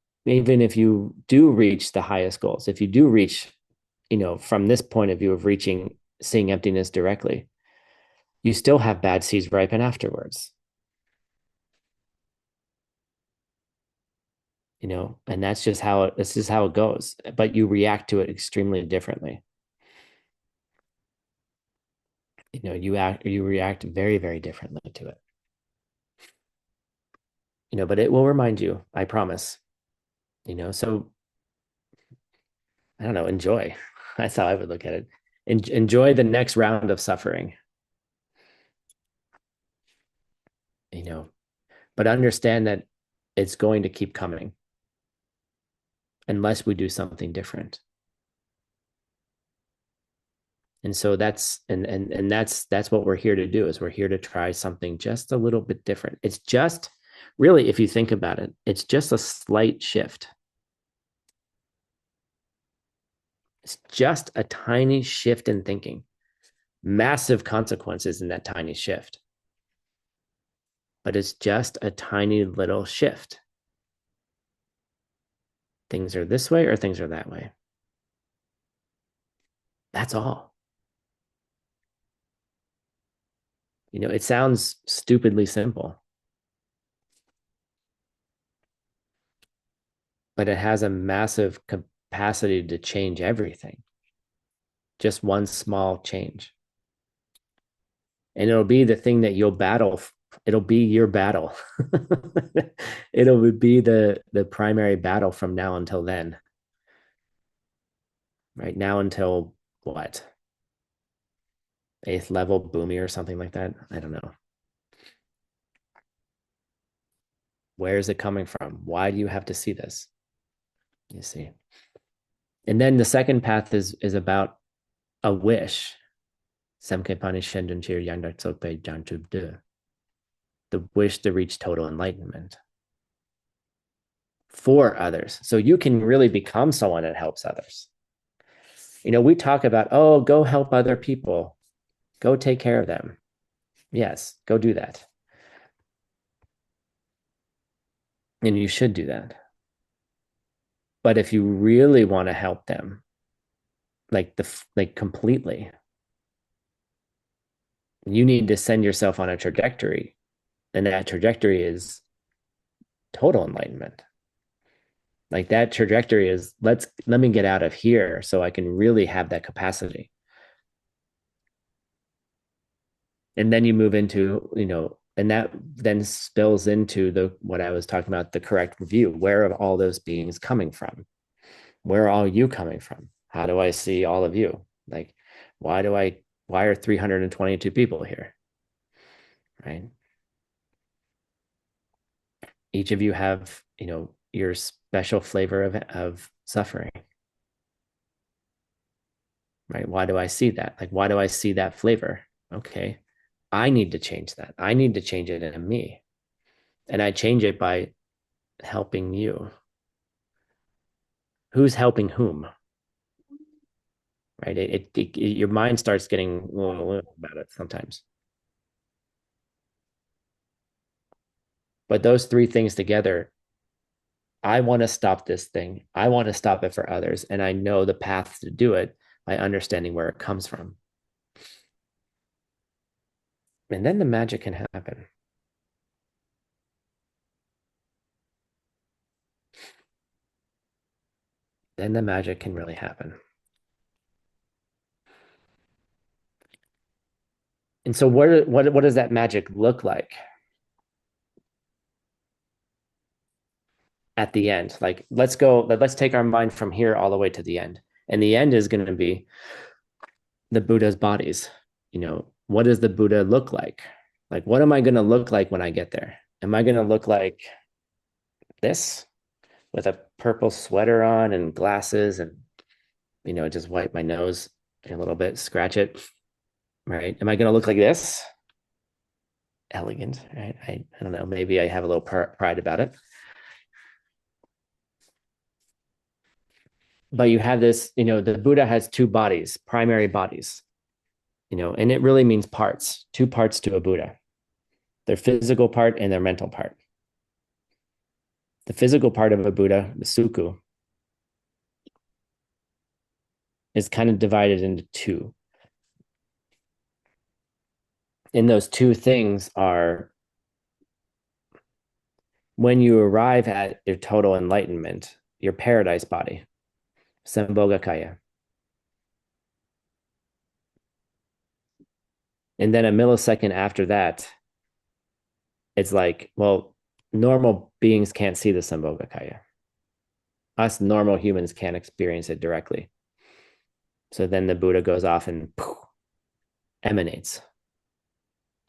do reach the highest goals, if you do reach, from this point of view of reaching, seeing emptiness directly, you still have bad seeds ripen afterwards, and this is how it goes. But you react to it extremely differently. You react very, very differently to it. But it will remind you, I promise. So I don't know, enjoy. That's how I would look at it. Enjoy the next round of suffering. But understand that it's going to keep coming unless we do something different. And so that's what we're here to do, is we're here to try something just a little bit different. It's just really, if you think about it, it's just a slight shift. It's just a tiny shift in thinking, massive consequences in that tiny shift. But it's just a tiny little shift. Things are this way or things are that way. That's all. It sounds stupidly simple, but it has a massive capacity to change everything. Just one small change. And it'll be the thing that you'll battle. It'll be your battle. It'll be the primary battle from now until then. Right now until what? Eighth level Boomy or something like that. I don't know. Where is it coming from? Why do you have to see this? You see. And then the second path is about a wish. The wish to reach total enlightenment for others. So you can really become someone that helps others. We talk about, oh, go help other people. Go take care of them. Yes, go do that. And you should do that. But if you really want to help them, like completely, you need to send yourself on a trajectory. And that trajectory is total enlightenment. Like that trajectory is let me get out of here so I can really have that capacity. And then you move into, and that then spills into what I was talking about, the correct review. Where are all those beings coming from? Where are all you coming from? How do I see all of you? Like, why are 322 people here? Right? Each of you have, your special flavor of suffering. Right? Why do I see that? Like, why do I see that flavor? Okay. I need to change that. I need to change it in me. And I change it by helping you. Who's helping whom? Right? Your mind starts getting about it sometimes. But those three things together, I want to stop this thing. I want to stop it for others. And I know the path to do it by understanding where it comes from. And then the magic can happen. Then the magic can really happen. And so what does that magic look like at the end? Like, let's take our mind from here all the way to the end. And the end is going to be the Buddha's bodies. What does the Buddha look like? Like, what am I going to look like when I get there? Am I going to look like this with a purple sweater on and glasses and, just wipe my nose a little bit, scratch it, right? Am I going to look like this? Elegant, right? I don't know. Maybe I have a little pride about it. But you have this, the Buddha has two bodies, primary bodies, and it really means parts, two parts to a Buddha, their physical part and their mental part. The physical part of a Buddha, the suku, is kind of divided into two. And those two things are when you arrive at your total enlightenment, your paradise body, Sambhogakaya. And then a millisecond after that, it's like, well, normal beings can't see the Sambhogakaya. Us normal humans can't experience it directly. So then the Buddha goes off and emanates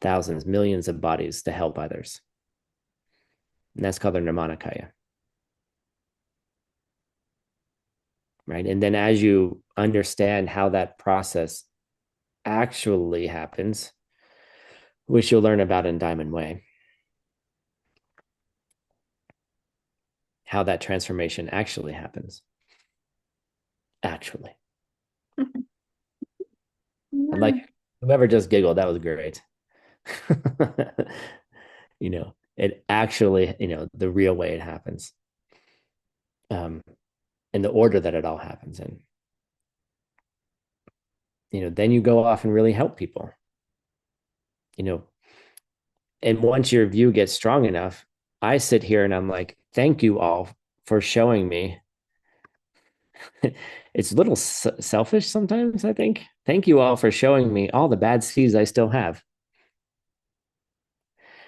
thousands, millions of bodies to help others. And that's called the Nirmanakaya. Right. And then as you understand how that process actually happens, which you'll learn about in Diamond Way, how that transformation actually happens. Actually. And like whoever just giggled, that was great. It actually, the real way it happens. In the order that it all happens in. Then you go off and really help people. And once your view gets strong enough, I sit here and I'm like, thank you all for showing me. It's a little selfish sometimes, I think. Thank you all for showing me all the bad seeds I still have.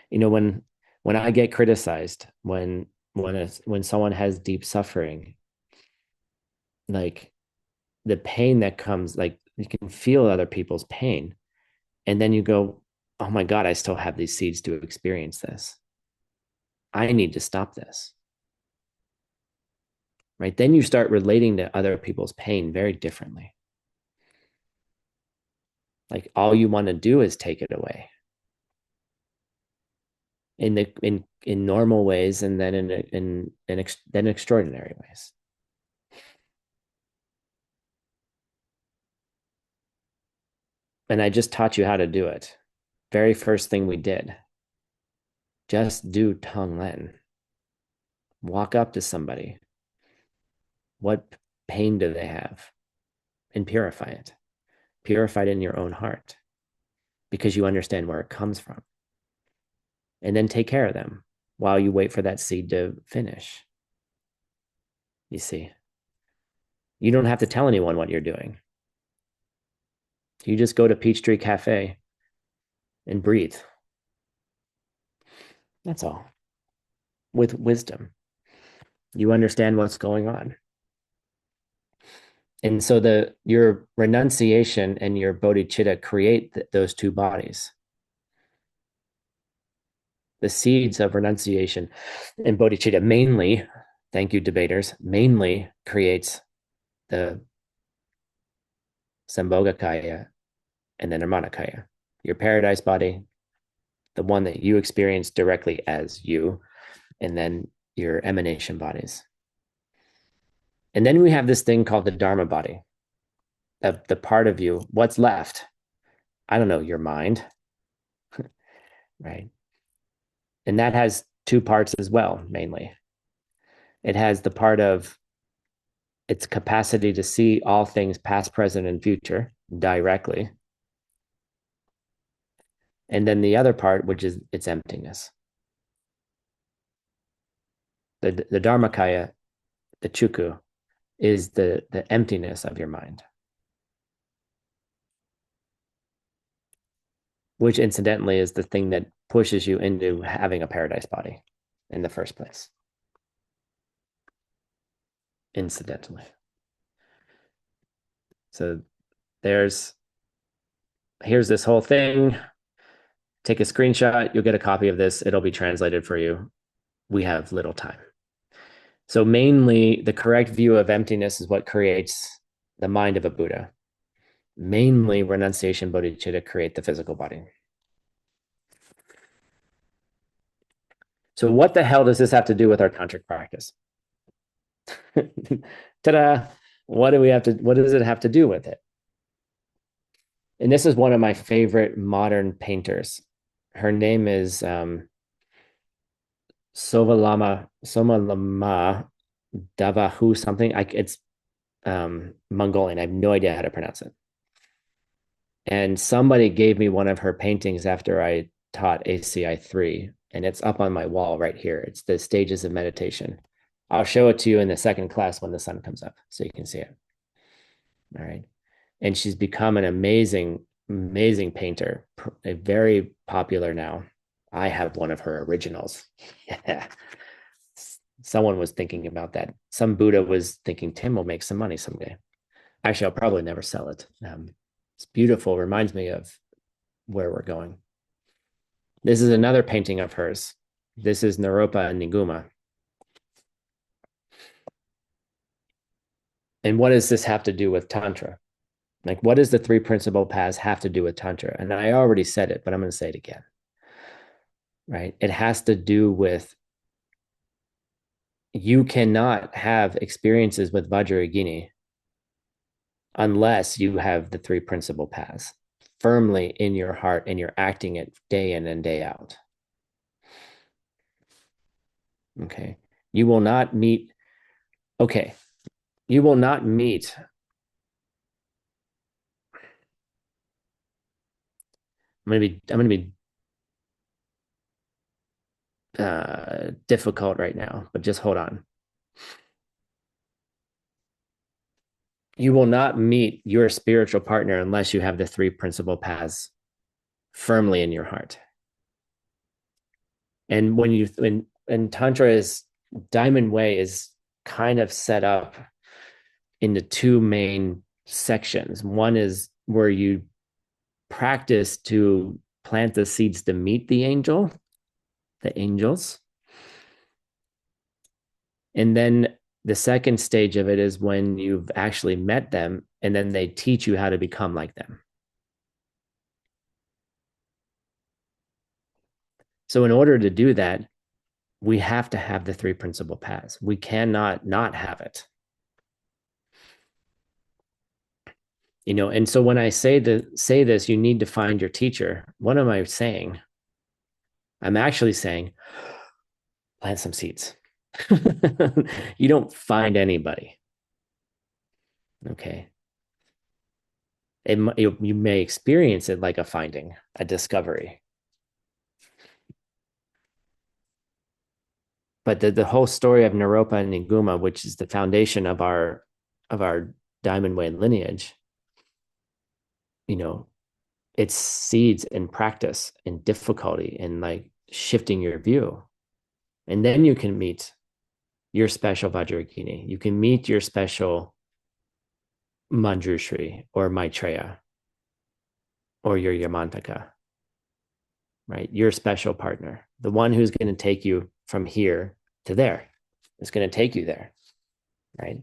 When I get criticized, when someone has deep suffering, like the pain that comes, like you can feel other people's pain, and then you go, oh my God, I still have these seeds to experience this. I need to stop this. Right? Then you start relating to other people's pain very differently. Like all you want to do is take it away in normal ways, and then then extraordinary ways. And I just taught you how to do it. Very first thing we did. Just do Tonglen. Walk up to somebody. What pain do they have? And purify it. Purify it in your own heart because you understand where it comes from. And then take care of them while you wait for that seed to finish. You see, you don't have to tell anyone what you're doing. You just go to Peachtree Cafe and breathe. That's all. With wisdom, you understand what's going on. And so your renunciation and your bodhicitta create those two bodies. The seeds of renunciation and bodhicitta mainly, thank you debaters, mainly creates the Sambhogakaya and the Nirmanakaya, your paradise body, the one that you experience directly as you, and then your emanation bodies. And then we have this thing called the Dharma body, the part of you, what's left? I don't know, your mind, right? And that has two parts as well, mainly. It has the part of its capacity to see all things past, present, and future directly. And then the other part, which is its emptiness. The Dharmakaya, the Chukku, is the emptiness of your mind. Which incidentally is the thing that pushes you into having a paradise body in the first place. Incidentally. So here's this whole thing. Take a screenshot. You'll get a copy of this. It'll be translated for you. We have little time. So mainly the correct view of emptiness is what creates the mind of a Buddha. Mainly renunciation, bodhicitta create the physical body. So what the hell does this have to do with our tantric practice? Ta-da! What does it have to do with it? And this is one of my favorite modern painters. Her name is Somalama Davahu something. It's Mongolian. I have no idea how to pronounce it. And somebody gave me one of her paintings after I taught ACI 3, and it's up on my wall right here. It's the stages of meditation. I'll show it to you in the second class when the sun comes up so you can see it. All right. And she's become an amazing, amazing painter, very popular now. I have one of her originals. Yeah. Someone was thinking about that. Some Buddha was thinking, Tim will make some money someday. Actually, I'll probably never sell it. It's beautiful. Reminds me of where we're going. This is another painting of hers. This is Naropa and Niguma. And what does this have to do with Tantra? Like, what does the three principal paths have to do with Tantra? And I already said it, but I'm going to say it again, right? It has to do with you cannot have experiences with Vajrayogini unless you have the three principal paths firmly in your heart and you're acting it day in and day out. Okay. You will not meet, okay. You will not meet. I'm gonna be difficult right now, but just hold on. You will not meet your spiritual partner unless you have the three principal paths firmly in your heart. And when Tantra is Diamond Way is kind of set up into two main sections. One is where you practice to plant the seeds to meet the angels. And then the second stage of it is when you've actually met them and then they teach you how to become like them. So in order to do that, we have to have the three principal paths. We cannot not have it. And so when I say this, you need to find your teacher. What am I saying? I'm actually saying plant some seeds. You don't find anybody. Okay. You may experience it like a finding, a discovery. But the whole story of Naropa and Niguma, which is the foundation of our Diamond Way lineage, it's seeds in practice and difficulty and like shifting your view. And then you can meet your special Vajrayogini. You can meet your special Manjushri or Maitreya or your Yamantaka, right? Your special partner, the one who's going to take you from here to there. It's going to take you there, right?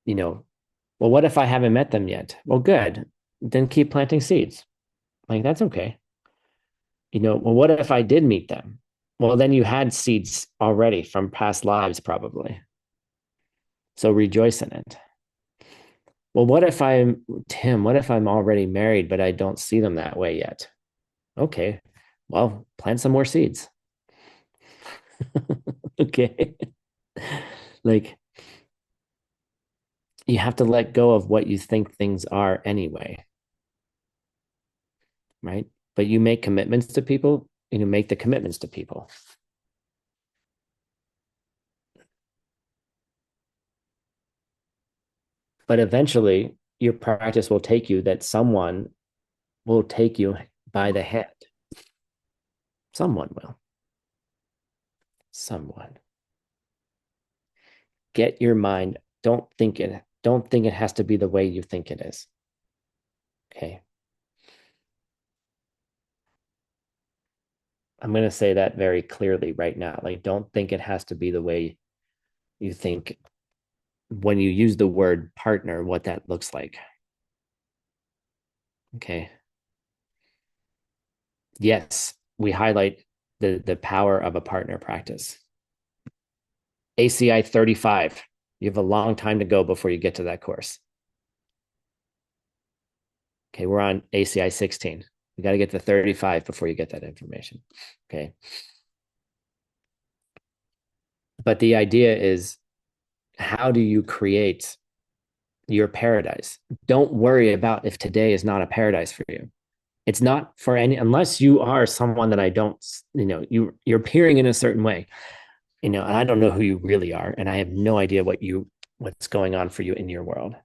Well, what if I haven't met them yet? Well, good. Then keep planting seeds. Like, that's okay. Well, what if I did meet them? Well, then you had seeds already from past lives, probably. So rejoice in it. Well, what if I'm already married, but I don't see them that way yet? Okay. Well, plant some more seeds. Okay. Like, you have to let go of what you think things are anyway. Right? But you make commitments to people, and you make the commitments to people. But eventually, your practice will take you that someone will take you by the hand. Someone will. Someone. Get your mind. Don't think it has to be the way you think it is. Okay. I'm going to say that very clearly right now. Like, don't think it has to be the way you think when you use the word partner, what that looks like. Okay. Yes, we highlight the power of a partner practice. ACI 35. You have a long time to go before you get to that course. Okay, we're on ACI 16. You got to get to 35 before you get that information. Okay. But the idea is, how do you create your paradise? Don't worry about if today is not a paradise for you. It's not for any, unless you are someone that I don't, you're appearing in a certain way, and I don't know who you really are, and I have no idea what's going on for you in your world.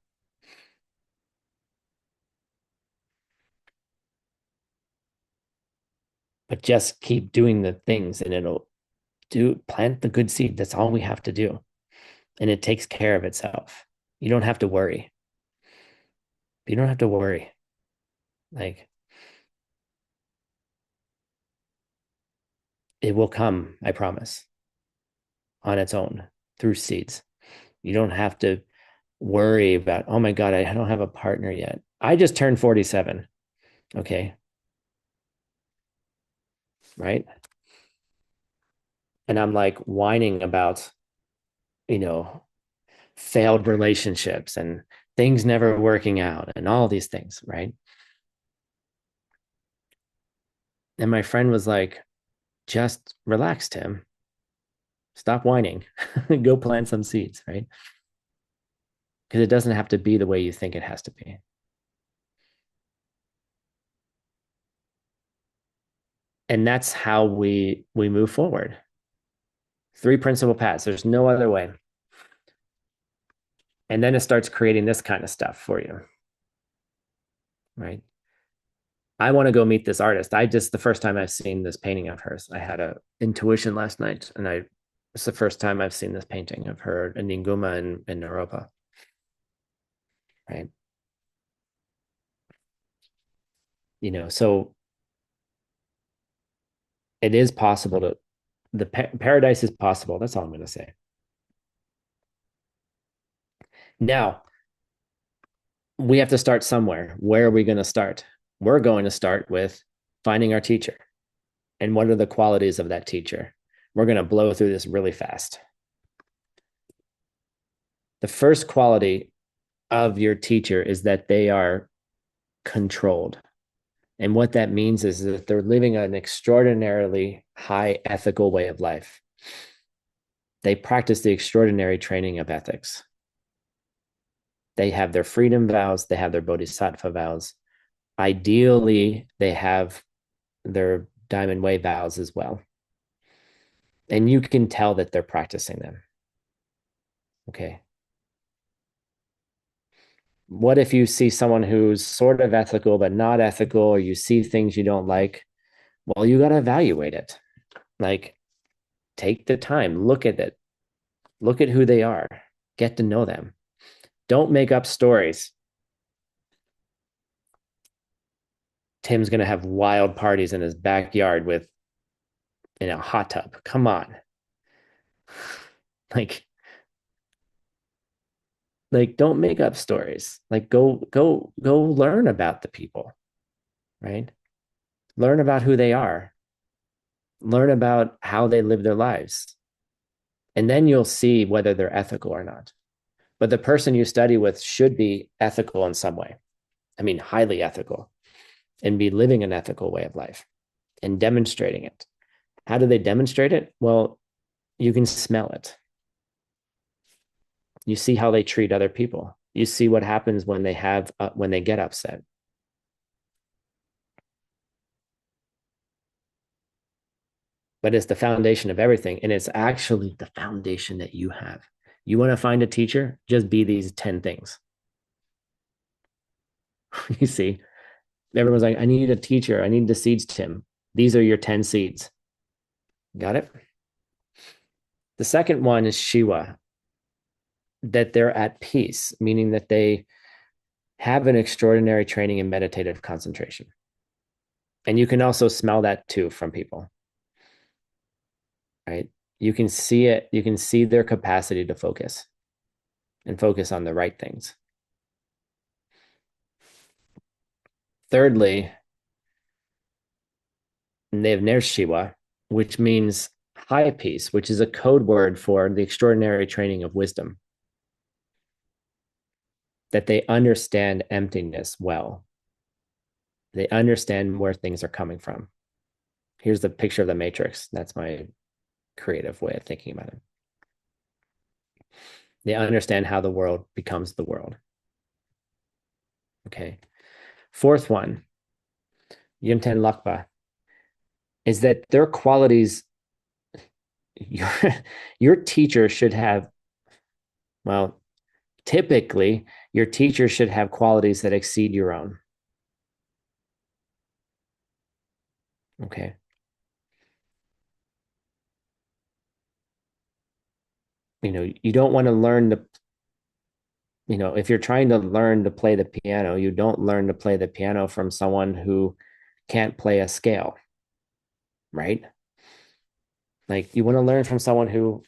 But just keep doing the things and it'll plant the good seed. That's all we have to do. And it takes care of itself. You don't have to worry. You don't have to worry. Like, it will come, I promise, on its own through seeds. You don't have to worry about, oh my God, I don't have a partner yet. I just turned 47. Okay. Right. And I'm like whining about, you know, failed relationships and things never working out and all these things. Right. And my friend was like, just relax, Tim. Stop whining. Go plant some seeds. Right. Because it doesn't have to be the way you think it has to be. And that's how we move forward. Three principal paths. There's no other way. And then it starts creating this kind of stuff for you. Right. I want to go meet this artist. I just the first time I've seen this painting of hers. I had a intuition last night, and it's the first time I've seen this painting of her in Ninguma in Europa. Right. So it is possible to the paradise is possible. That's all I'm going to say. Now, we have to start somewhere. Where are we going to start? We're going to start with finding our teacher. And what are the qualities of that teacher? We're going to blow through this really fast. The first quality of your teacher is that they are controlled. And what that means is that they're living an extraordinarily high ethical way of life. They practice the extraordinary training of ethics. They have their freedom vows, they have their bodhisattva vows. Ideally, they have their diamond way vows as well. And you can tell that they're practicing them. Okay. What if you see someone who's sort of ethical, but not ethical, or you see things you don't like? Well, you got to evaluate it. Like, take the time, look at it, look at who they are, get to know them. Don't make up stories. Tim's going to have wild parties in his backyard with in a hot tub. Come on. Like, don't make up stories. Like, go learn about the people, right? Learn about who they are. Learn about how they live their lives. And then you'll see whether they're ethical or not. But the person you study with should be ethical in some way. I mean, highly ethical, and be living an ethical way of life and demonstrating it. How do they demonstrate it? Well, you can smell it. You see how they treat other people. You see what happens when they get upset. But it's the foundation of everything, and it's actually the foundation that you have. You want to find a teacher? Just be these 10 things. You see, everyone's like, I need a teacher. I need the seeds, Tim. These are your 10 seeds. Got it? The second one is Shiva, that they're at peace, meaning that they have an extraordinary training in meditative concentration. And you can also smell that too from people, right? You can see it. You can see their capacity to focus and focus on the right things. Thirdly, they have Nirshiva, which means high peace, which is a code word for the extraordinary training of wisdom. That they understand emptiness well. They understand where things are coming from. Here's the picture of the matrix. That's my creative way of thinking about it. They understand how the world becomes the world. Okay. Fourth one, Yunten Lakpa, is that their qualities, your teacher should have, well, typically, your teacher should have qualities that exceed your own. Okay. You don't want to learn the, if you're trying to learn to play the piano, you don't learn to play the piano from someone who can't play a scale, right? Like you want to learn from someone who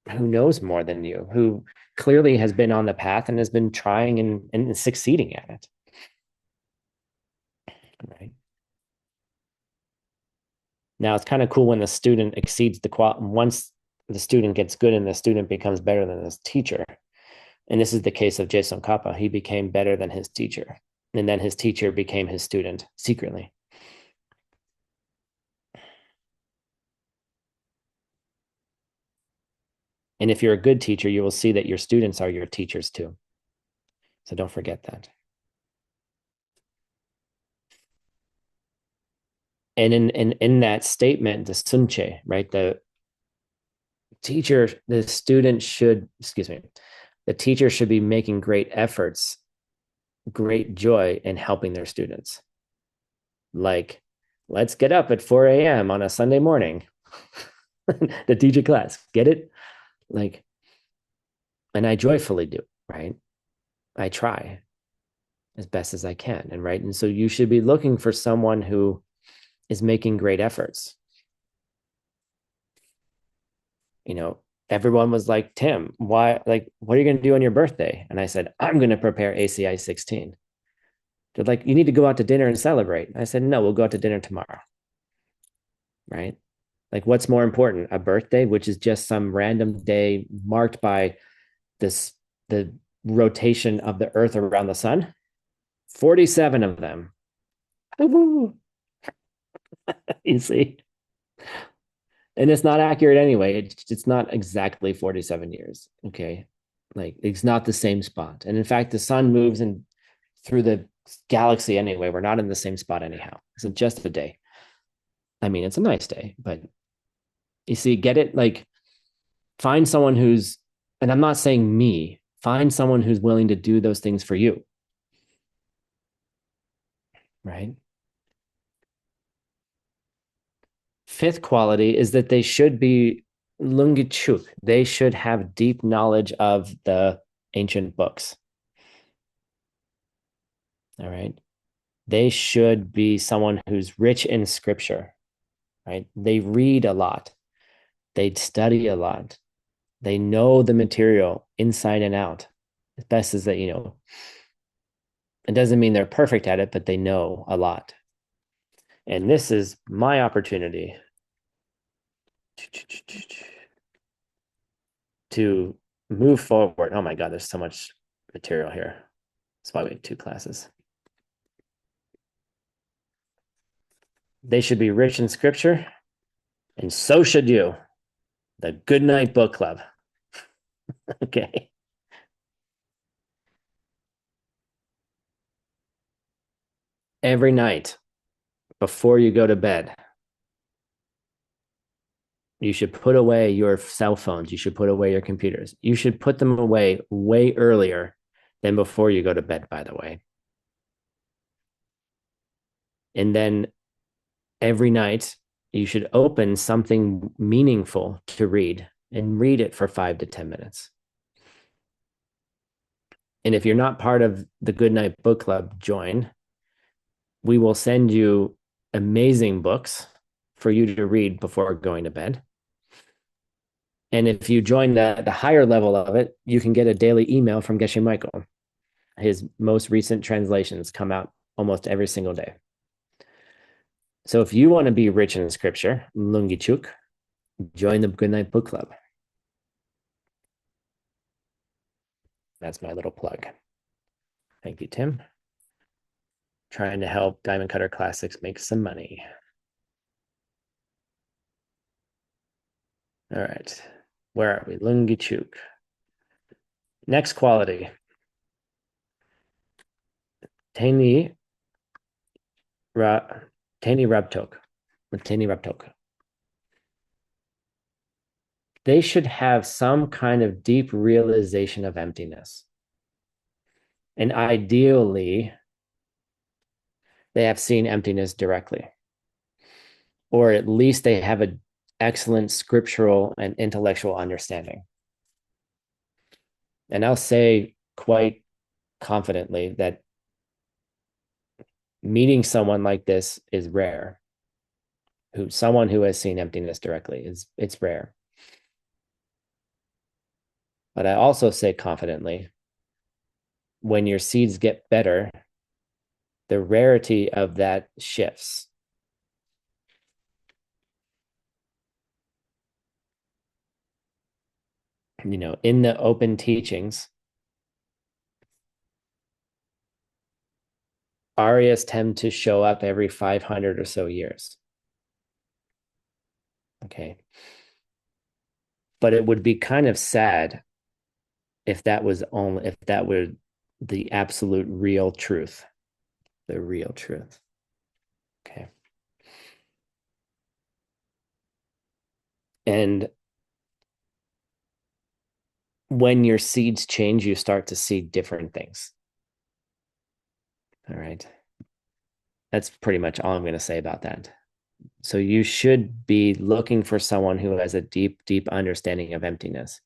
knows more than you, who clearly has been on the path and has been trying and succeeding at it. Right. Now it's kind of cool when the student exceeds the once the student gets good and the student becomes better than his teacher. And this is the case of Jason Kappa. He became better than his teacher. And then his teacher became his student secretly. And if you're a good teacher, you will see that your students are your teachers too. So don't forget that. And in that statement, the sunche, right? The student should, excuse me, the teacher should be making great efforts, great joy in helping their students. Like, let's get up at 4 a.m. on a Sunday morning to teach a class. Get it? Like, and I joyfully do, right? I try as best as I can. And right. And so you should be looking for someone who is making great efforts. You know, everyone was like, Tim, why, like, what are you going to do on your birthday? And I said, I'm going to prepare ACI 16. They're like, you need to go out to dinner and celebrate. I said, no, we'll go out to dinner tomorrow. Right. Like, what's more important? A birthday, which is just some random day marked by the rotation of the earth around the sun? 47 of them. You see? And it's not accurate anyway. It's not exactly 47 years. Okay. Like it's not the same spot. And in fact, the sun moves in through the galaxy anyway. We're not in the same spot anyhow. It's just a day. I mean, it's a nice day, but you see, get it? Like find someone who's, and I'm not saying me, find someone who's willing to do those things for you. Right. Fifth quality is that they should be lungichuk. They should have deep knowledge of the ancient books. All right. They should be someone who's rich in scripture, right? They read a lot. They study a lot. They know the material inside and out. As best as that, it doesn't mean they're perfect at it, but they know a lot. And this is my opportunity to move forward. Oh my God, there's so much material here. That's why we have two classes. They should be rich in scripture, and so should you. The Good Night Book Club. Okay. Every night before you go to bed, you should put away your cell phones. You should put away your computers. You should put them away way earlier than before you go to bed, by the way. And then every night, you should open something meaningful to read and read it for 5 to 10 minutes. And if you're not part of the Good Night Book Club, join. We will send you amazing books for you to read before going to bed. And if you join the higher level of it, you can get a daily email from Geshe Michael. His most recent translations come out almost every single day. So if you want to be rich in scripture, Lungichuk, join the Good Night Book Club. That's my little plug. Thank you, Tim. Trying to help Diamond Cutter Classics make some money. All right. Where are we? Lungichuk. Next quality. Tani Rabtok. Tani Rabtok. They should have some kind of deep realization of emptiness. And ideally, they have seen emptiness directly. Or at least they have an excellent scriptural and intellectual understanding. And I'll say quite confidently that meeting someone like this is rare. who someone who has seen emptiness directly is it's rare. But I also say confidently, when your seeds get better, the rarity of that shifts. In the open teachings, Aryas tend to show up every 500 or so years. Okay. But it would be kind of sad if that were the absolute real truth, the real truth. Okay. And when your seeds change, you start to see different things. All right. That's pretty much all I'm going to say about that. So you should be looking for someone who has a deep, deep understanding of emptiness,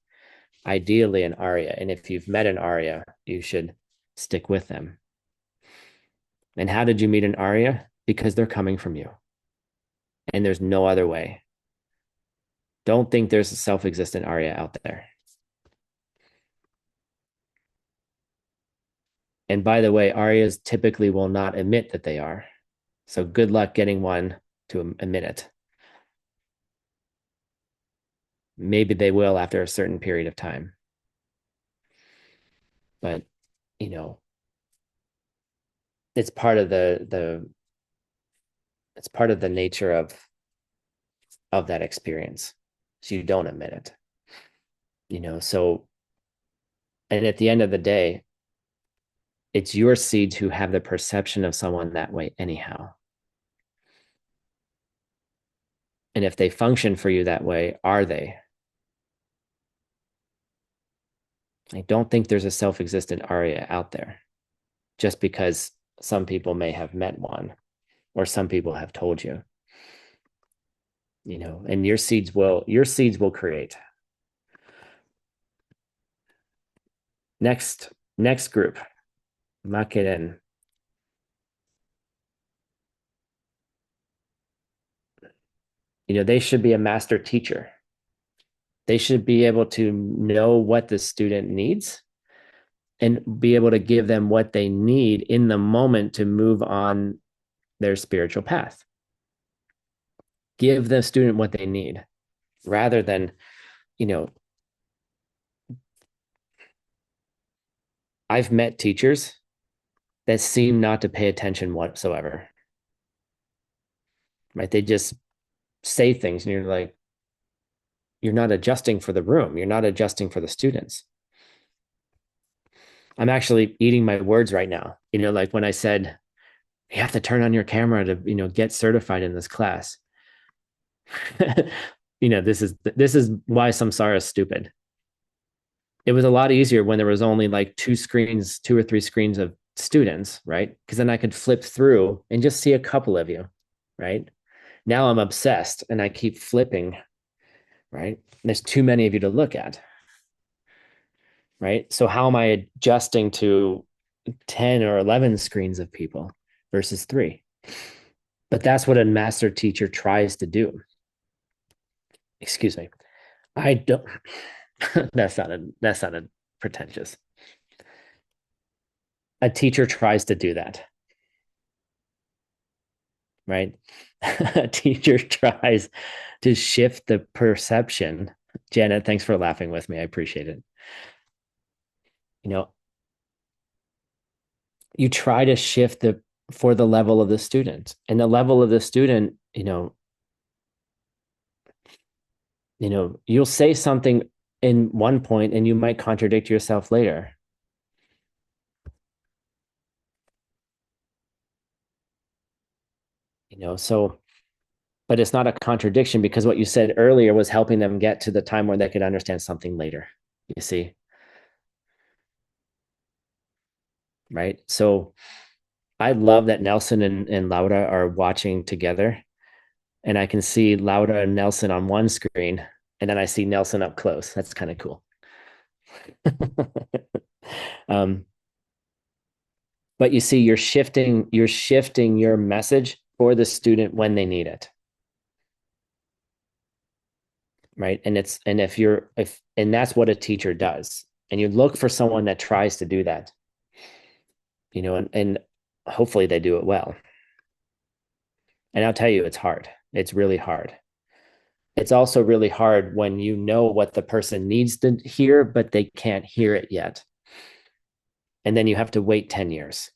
ideally an Arya. And if you've met an Arya, you should stick with them. And how did you meet an Arya? Because they're coming from you. And there's no other way. Don't think there's a self-existent Arya out there. And by the way, Aryas typically will not admit that they are. So good luck getting one to admit it. Maybe they will after a certain period of time. But, you know, it's part of the it's part of the nature of that experience. So you don't admit it. So and at the end of the day, it's your seeds who have the perception of someone that way anyhow. And if they function for you that way, are they? I don't think there's a self-existent Arya out there, just because some people may have met one or some people have told you. And your seeds will create. Next group, Makeren. They should be a master teacher. They should be able to know what the student needs and be able to give them what they need in the moment to move on their spiritual path. Give the student what they need rather than, I've met teachers that seem not to pay attention whatsoever. Right? They just say things and you're like, you're not adjusting for the room. You're not adjusting for the students. I'm actually eating my words right now. Like when I said, you have to turn on your camera to, get certified in this class. This is why samsara is stupid. It was a lot easier when there was only like two or three screens of students, right? Because then I could flip through and just see a couple of you, right? Now I'm obsessed and I keep flipping, right? There's too many of you to look at, right? So how am I adjusting to 10 or 11 screens of people versus three? But that's what a master teacher tries to do. Excuse me. I don't that sounded pretentious. A teacher tries to do that, right? A teacher tries to shift the perception. Janet, thanks for laughing with me. I appreciate it. You try to shift for the level of the student, and the level of the student, you'll say something in one point and you might contradict yourself later. So, but it's not a contradiction because what you said earlier was helping them get to the time where they could understand something later. You see? Right. So I love that Nelson and Laura are watching together, and I can see Laura and Nelson on one screen, and then I see Nelson up close. That's kind of cool. But you see, you're shifting your message for the student when they need it. right? And if you're if and that's what a teacher does. And you look for someone that tries to do that, and hopefully they do it well. And I'll tell you, it's hard. It's really hard. It's also really hard when you know what the person needs to hear, but they can't hear it yet. And then you have to wait 10 years.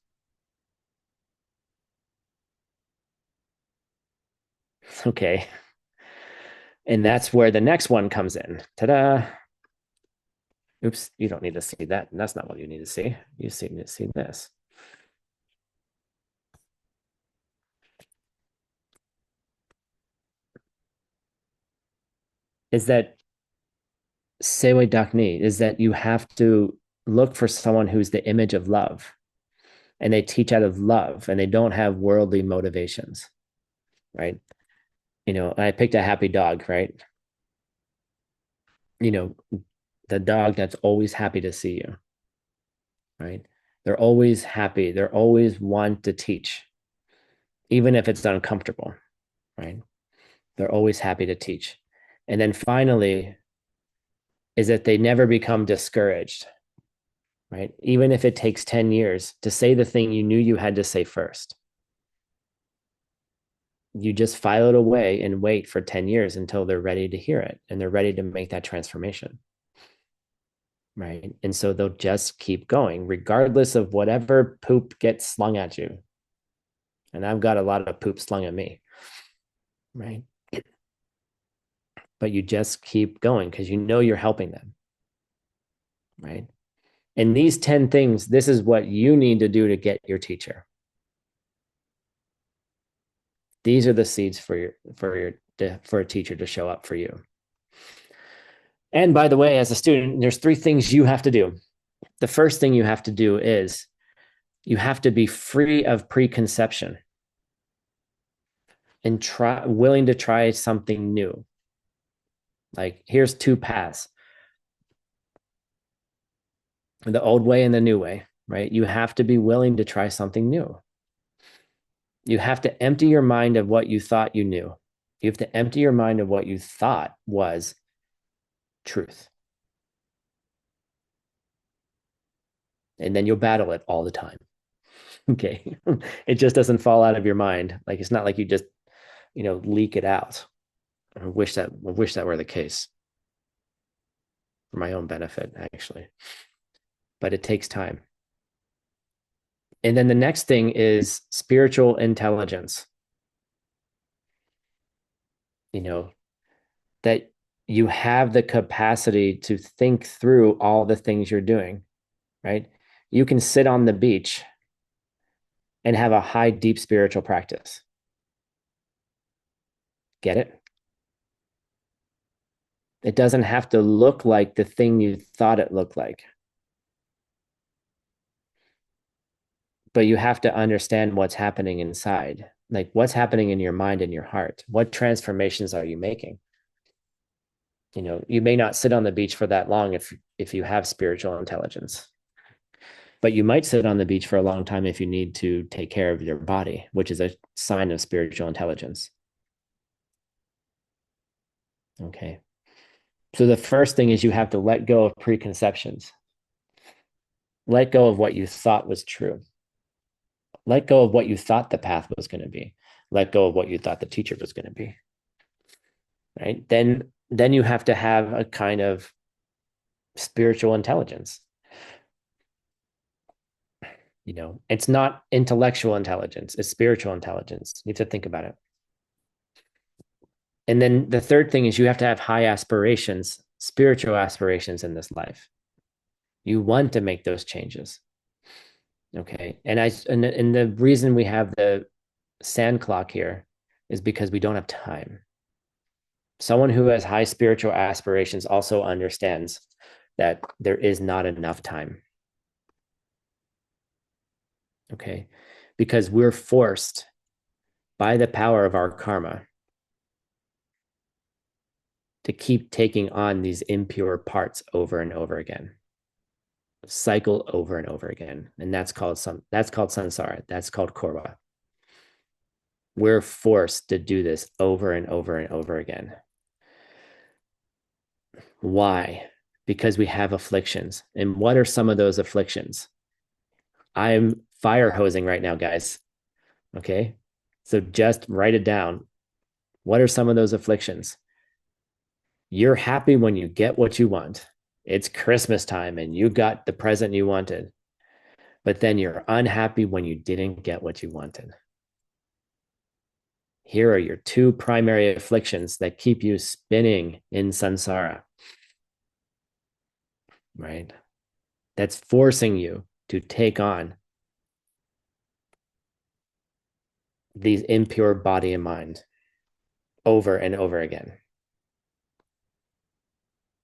Okay. And that's where the next one comes in. Ta-da. Oops, you don't need to see that. That's not what you need to see. You need to see this. Is that Sewe Dakni, is that you have to look for someone who's the image of love, and they teach out of love, and they don't have worldly motivations, right? I picked a happy dog, right? You know, the dog that's always happy to see you, right? They're always happy. They're always want to teach, even if it's uncomfortable, right? They're always happy to teach. And then finally, is that they never become discouraged, right? Even if it takes 10 years to say the thing you knew you had to say first, you just file it away and wait for 10 years until they're ready to hear it and they're ready to make that transformation. Right. And so they'll just keep going, regardless of whatever poop gets slung at you. And I've got a lot of poop slung at me. Right. But you just keep going because you know you're helping them. Right. And these 10 things, this is what you need to do to get your teacher. These are the seeds for a teacher to show up for you. And by the way, as a student, there's 3 things you have to do. The first thing you have to do is you have to be free of preconception and willing to try something new. Like, here's 2 paths: the old way and the new way, right? You have to be willing to try something new. You have to empty your mind of what you thought you knew. You have to empty your mind of what you thought was truth. And then you'll battle it all the time. Okay. It just doesn't fall out of your mind. Like, it's not like you just, leak it out. I wish that were the case, for my own benefit, actually. But it takes time. And then the next thing is spiritual intelligence. That you have the capacity to think through all the things you're doing, right? You can sit on the beach and have a high, deep spiritual practice. Get it? It doesn't have to look like the thing you thought it looked like. But you have to understand what's happening inside. Like, what's happening in your mind and your heart? What transformations are you making? You may not sit on the beach for that long if you have spiritual intelligence. But you might sit on the beach for a long time if you need to take care of your body, which is a sign of spiritual intelligence. Okay. So the first thing is you have to let go of preconceptions. Let go of what you thought was true. Let go of what you thought the path was going to be. Let go of what you thought the teacher was going to be. Right? Then you have to have a kind of spiritual intelligence. It's not intellectual intelligence, it's spiritual intelligence. You have to think about it. And then the third thing is you have to have high aspirations, spiritual aspirations in this life. You want to make those changes. Okay. And the reason we have the sand clock here is because we don't have time. Someone who has high spiritual aspirations also understands that there is not enough time. Okay. Because we're forced by the power of our karma to keep taking on these impure parts over and over again, cycle over and over again. And that's called samsara. That's called korva. We're forced to do this over and over and over again. Why? Because we have afflictions. And what are some of those afflictions? I'm fire hosing right now, guys. Okay. So just write it down. What are some of those afflictions? You're happy when you get what you want. It's Christmas time and you got the present you wanted, but then you're unhappy when you didn't get what you wanted. Here are your two primary afflictions that keep you spinning in samsara, right? That's forcing you to take on these impure body and mind over and over again,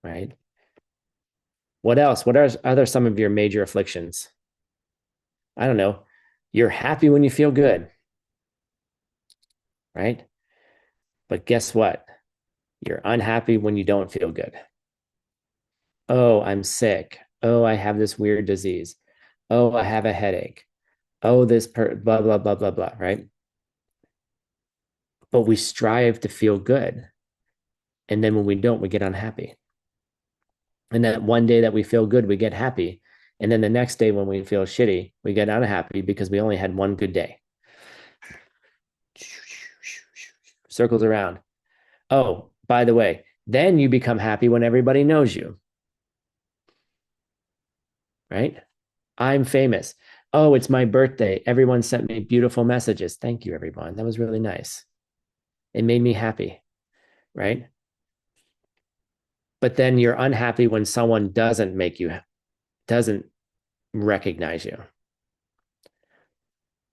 right? What else? What are other some of your major afflictions? I don't know. You're happy when you feel good, right? But guess what? You're unhappy when you don't feel good. Oh, I'm sick. Oh, I have this weird disease. Oh, I have a headache. Oh, blah, blah, blah, blah, blah, right? But we strive to feel good. And then when we don't, we get unhappy. And that one day that we feel good, we get happy. And then the next day when we feel shitty, we get unhappy because we only had one good day. Circles around. Oh, by the way, then you become happy when everybody knows you, right? I'm famous. Oh, it's my birthday. Everyone sent me beautiful messages. Thank you, everyone. That was really nice. It made me happy, right? But then you're unhappy when someone doesn't recognize you.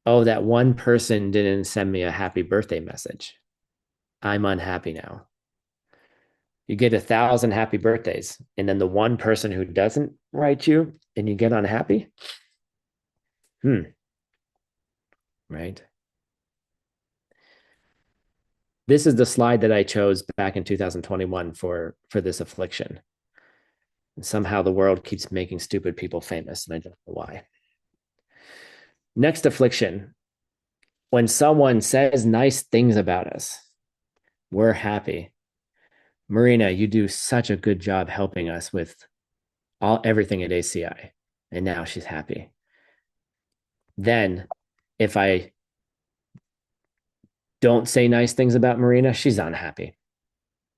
Oh, that one person didn't send me a happy birthday message. I'm unhappy now. You get 1,000 happy birthdays, and then the one person who doesn't write you and you get unhappy. Right. This is the slide that I chose back in 2021 for this affliction. And somehow the world keeps making stupid people famous, and I don't know why. Next affliction. When someone says nice things about us, we're happy. Marina, you do such a good job helping us with everything at ACI. And now she's happy. Then if I don't say nice things about Marina, she's unhappy.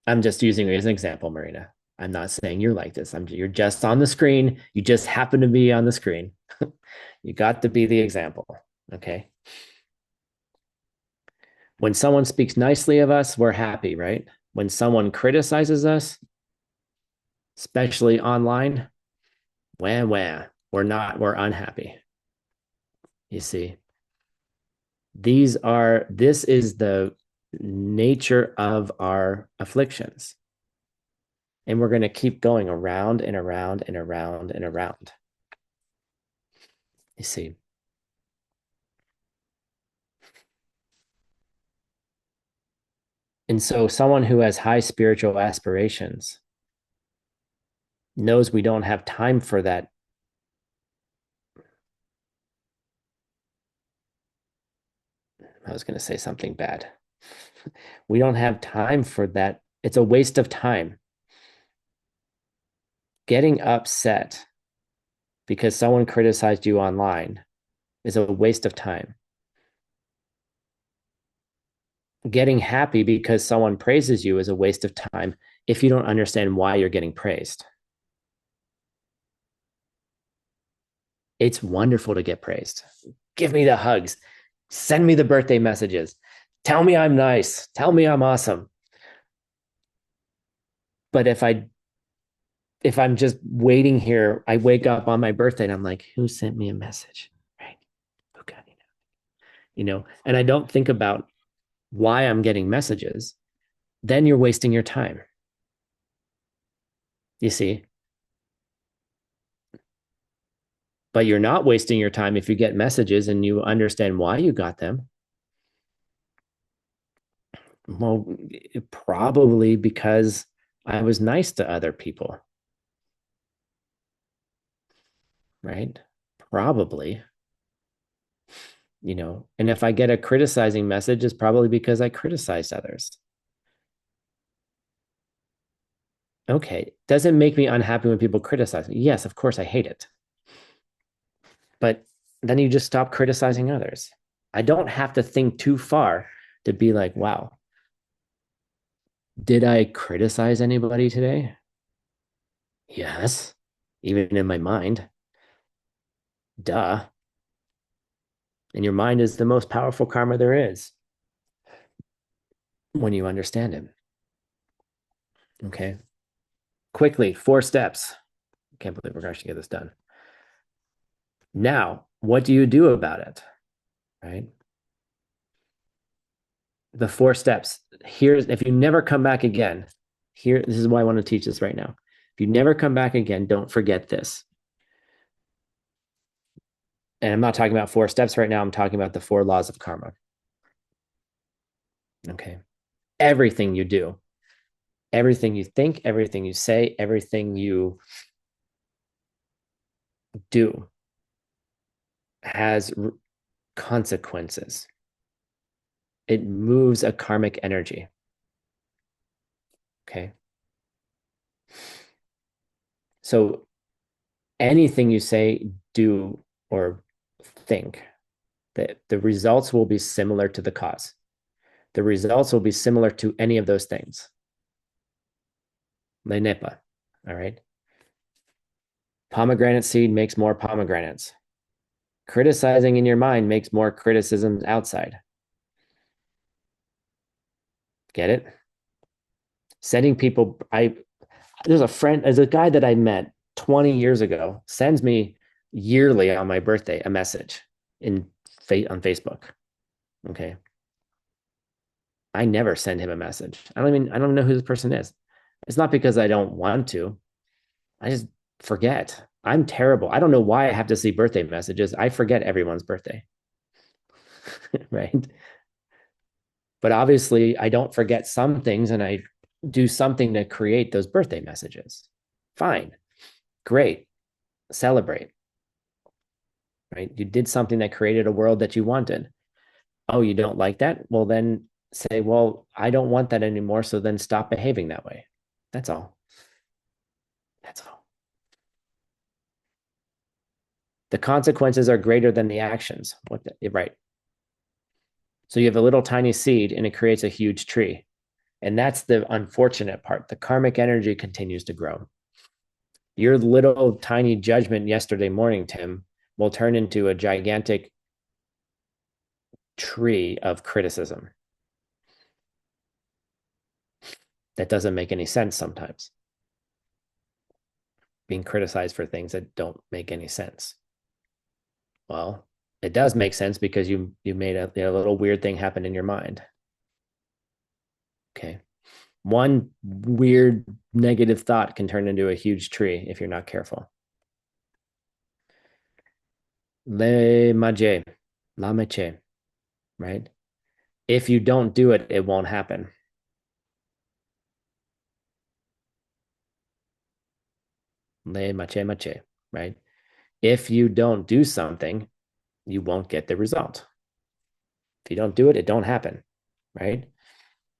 I'm just using her as an example, Marina. I'm not saying you're like this. You're just on the screen. You just happen to be on the screen. You got to be the example. Okay. When someone speaks nicely of us, we're happy, right? When someone criticizes us, especially online, we're unhappy. You see, this is the nature of our afflictions. And we're going to keep going around and around and around and around. You see. And so someone who has high spiritual aspirations knows we don't have time for that. I was going to say something bad. We don't have time for that. It's a waste of time. Getting upset because someone criticized you online is a waste of time. Getting happy because someone praises you is a waste of time if you don't understand why you're getting praised. It's wonderful to get praised. Give me the hugs. Send me the birthday messages. Tell me I'm nice. Tell me I'm awesome. But if I'm just waiting here, I wake up on my birthday and I'm like, who sent me a message? Right? Who got it? And I don't think about why I'm getting messages. Then you're wasting your time. You see? But you're not wasting your time if you get messages and you understand why you got them. Well, probably because I was nice to other people. Right? Probably. And if I get a criticizing message, it's probably because I criticized others. Okay, does it make me unhappy when people criticize me? Yes, of course I hate it. But then you just stop criticizing others. I don't have to think too far to be like, wow, did I criticize anybody today? Yes, even in my mind. Duh. And your mind is the most powerful karma there is when you understand it. Okay. Quickly, 4 steps. I can't believe we're going to get this done. Now, what do you do about it? Right? The 4 steps. Here's if you never come back again, this is why I want to teach this right now. If you never come back again, don't forget this. And I'm not talking about 4 steps right now. I'm talking about the 4 laws of karma. Okay. Everything you do, everything you think, everything you say, everything you do has consequences. It moves a karmic energy. Okay. So anything you say, do, or think, that the results will be similar to the cause. The results will be similar to any of those things. Lenepa. All right. Pomegranate seed makes more pomegranates. Criticizing in your mind makes more criticisms outside. Get it? Sending people, there's a guy that I met 20 years ago, sends me yearly on my birthday a message on Facebook. Okay. I never send him a message. I don't know who this person is. It's not because I don't want to. I just forget. I'm terrible. I don't know why I have to see birthday messages. I forget everyone's birthday. Right? But obviously, I don't forget some things and I do something to create those birthday messages. Fine. Great. Celebrate. Right? You did something that created a world that you wanted. Oh, you don't like that? Well, then say, well, I don't want that anymore. So then stop behaving that way. That's all. That's all. The consequences are greater than the actions. Right. So you have a little tiny seed and it creates a huge tree. And that's the unfortunate part. The karmic energy continues to grow. Your little tiny judgment yesterday morning, Tim, will turn into a gigantic tree of criticism that doesn't make any sense sometimes. Being criticized for things that don't make any sense. Well, it does make sense because you made a little weird thing happen in your mind. Okay. One weird negative thought can turn into a huge tree if you're not careful. Le maje, la meche, right? If you don't do it, it won't happen. Le mache mache, right? If you don't do something, you won't get the result. If you don't do it, it don't happen, right?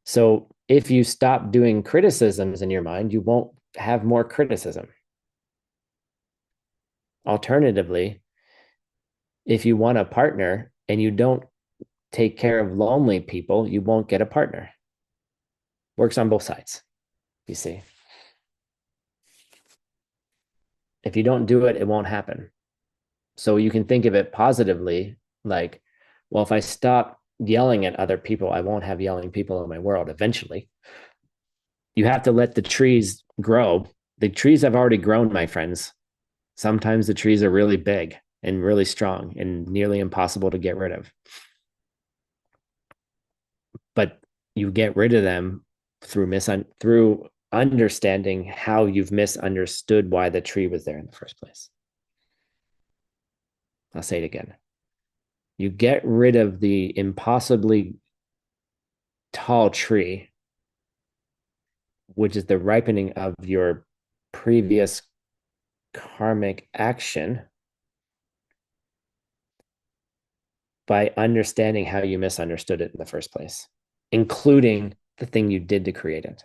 So if you stop doing criticisms in your mind, you won't have more criticism. Alternatively, if you want a partner and you don't take care of lonely people, you won't get a partner. Works on both sides, you see. If you don't do it, it won't happen. So you can think of it positively, like, well, if I stop yelling at other people, I won't have yelling people in my world eventually. You have to let the trees grow. The trees have already grown, my friends. Sometimes the trees are really big and really strong and nearly impossible to get rid of. But you get rid of them through understanding how you've misunderstood why the tree was there in the first place. I'll say it again. You get rid of the impossibly tall tree, which is the ripening of your previous karmic action, by understanding how you misunderstood it in the first place, including the thing you did to create it.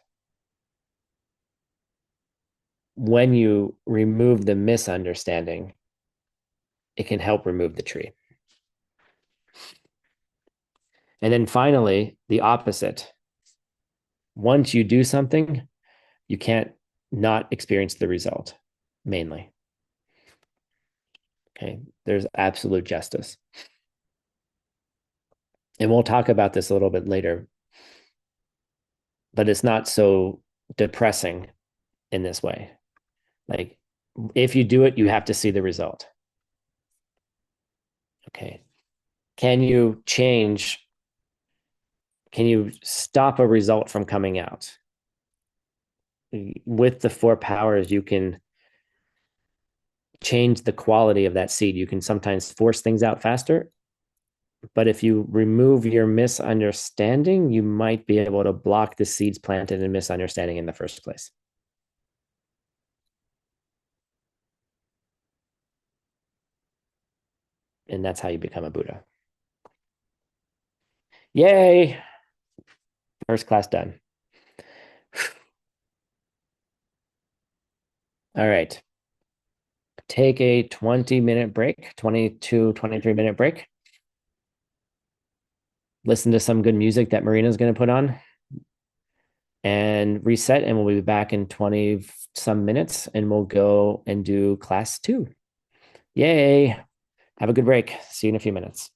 when you remove the misunderstanding, it can help remove the tree. And then finally, the opposite. Once you do something, you can't not experience the result, mainly. Okay, there's absolute justice. And we'll talk about this a little bit later, but it's not so depressing in this way. Like, if you do it, you have to see the result. Okay. Can you change? Can you stop a result from coming out? With the four powers, you can change the quality of that seed. You can sometimes force things out faster. But if you remove your misunderstanding, you might be able to block the seeds planted in misunderstanding in the first place. And that's how you become a Buddha. Yay! First class done. All right. Take a 20-minute break, 22, 23-minute break. Listen to some good music that Marina's going to put on and reset. And we'll be back in 20 some minutes and we'll go and do class 2. Yay. Have a good break. See you in a few minutes.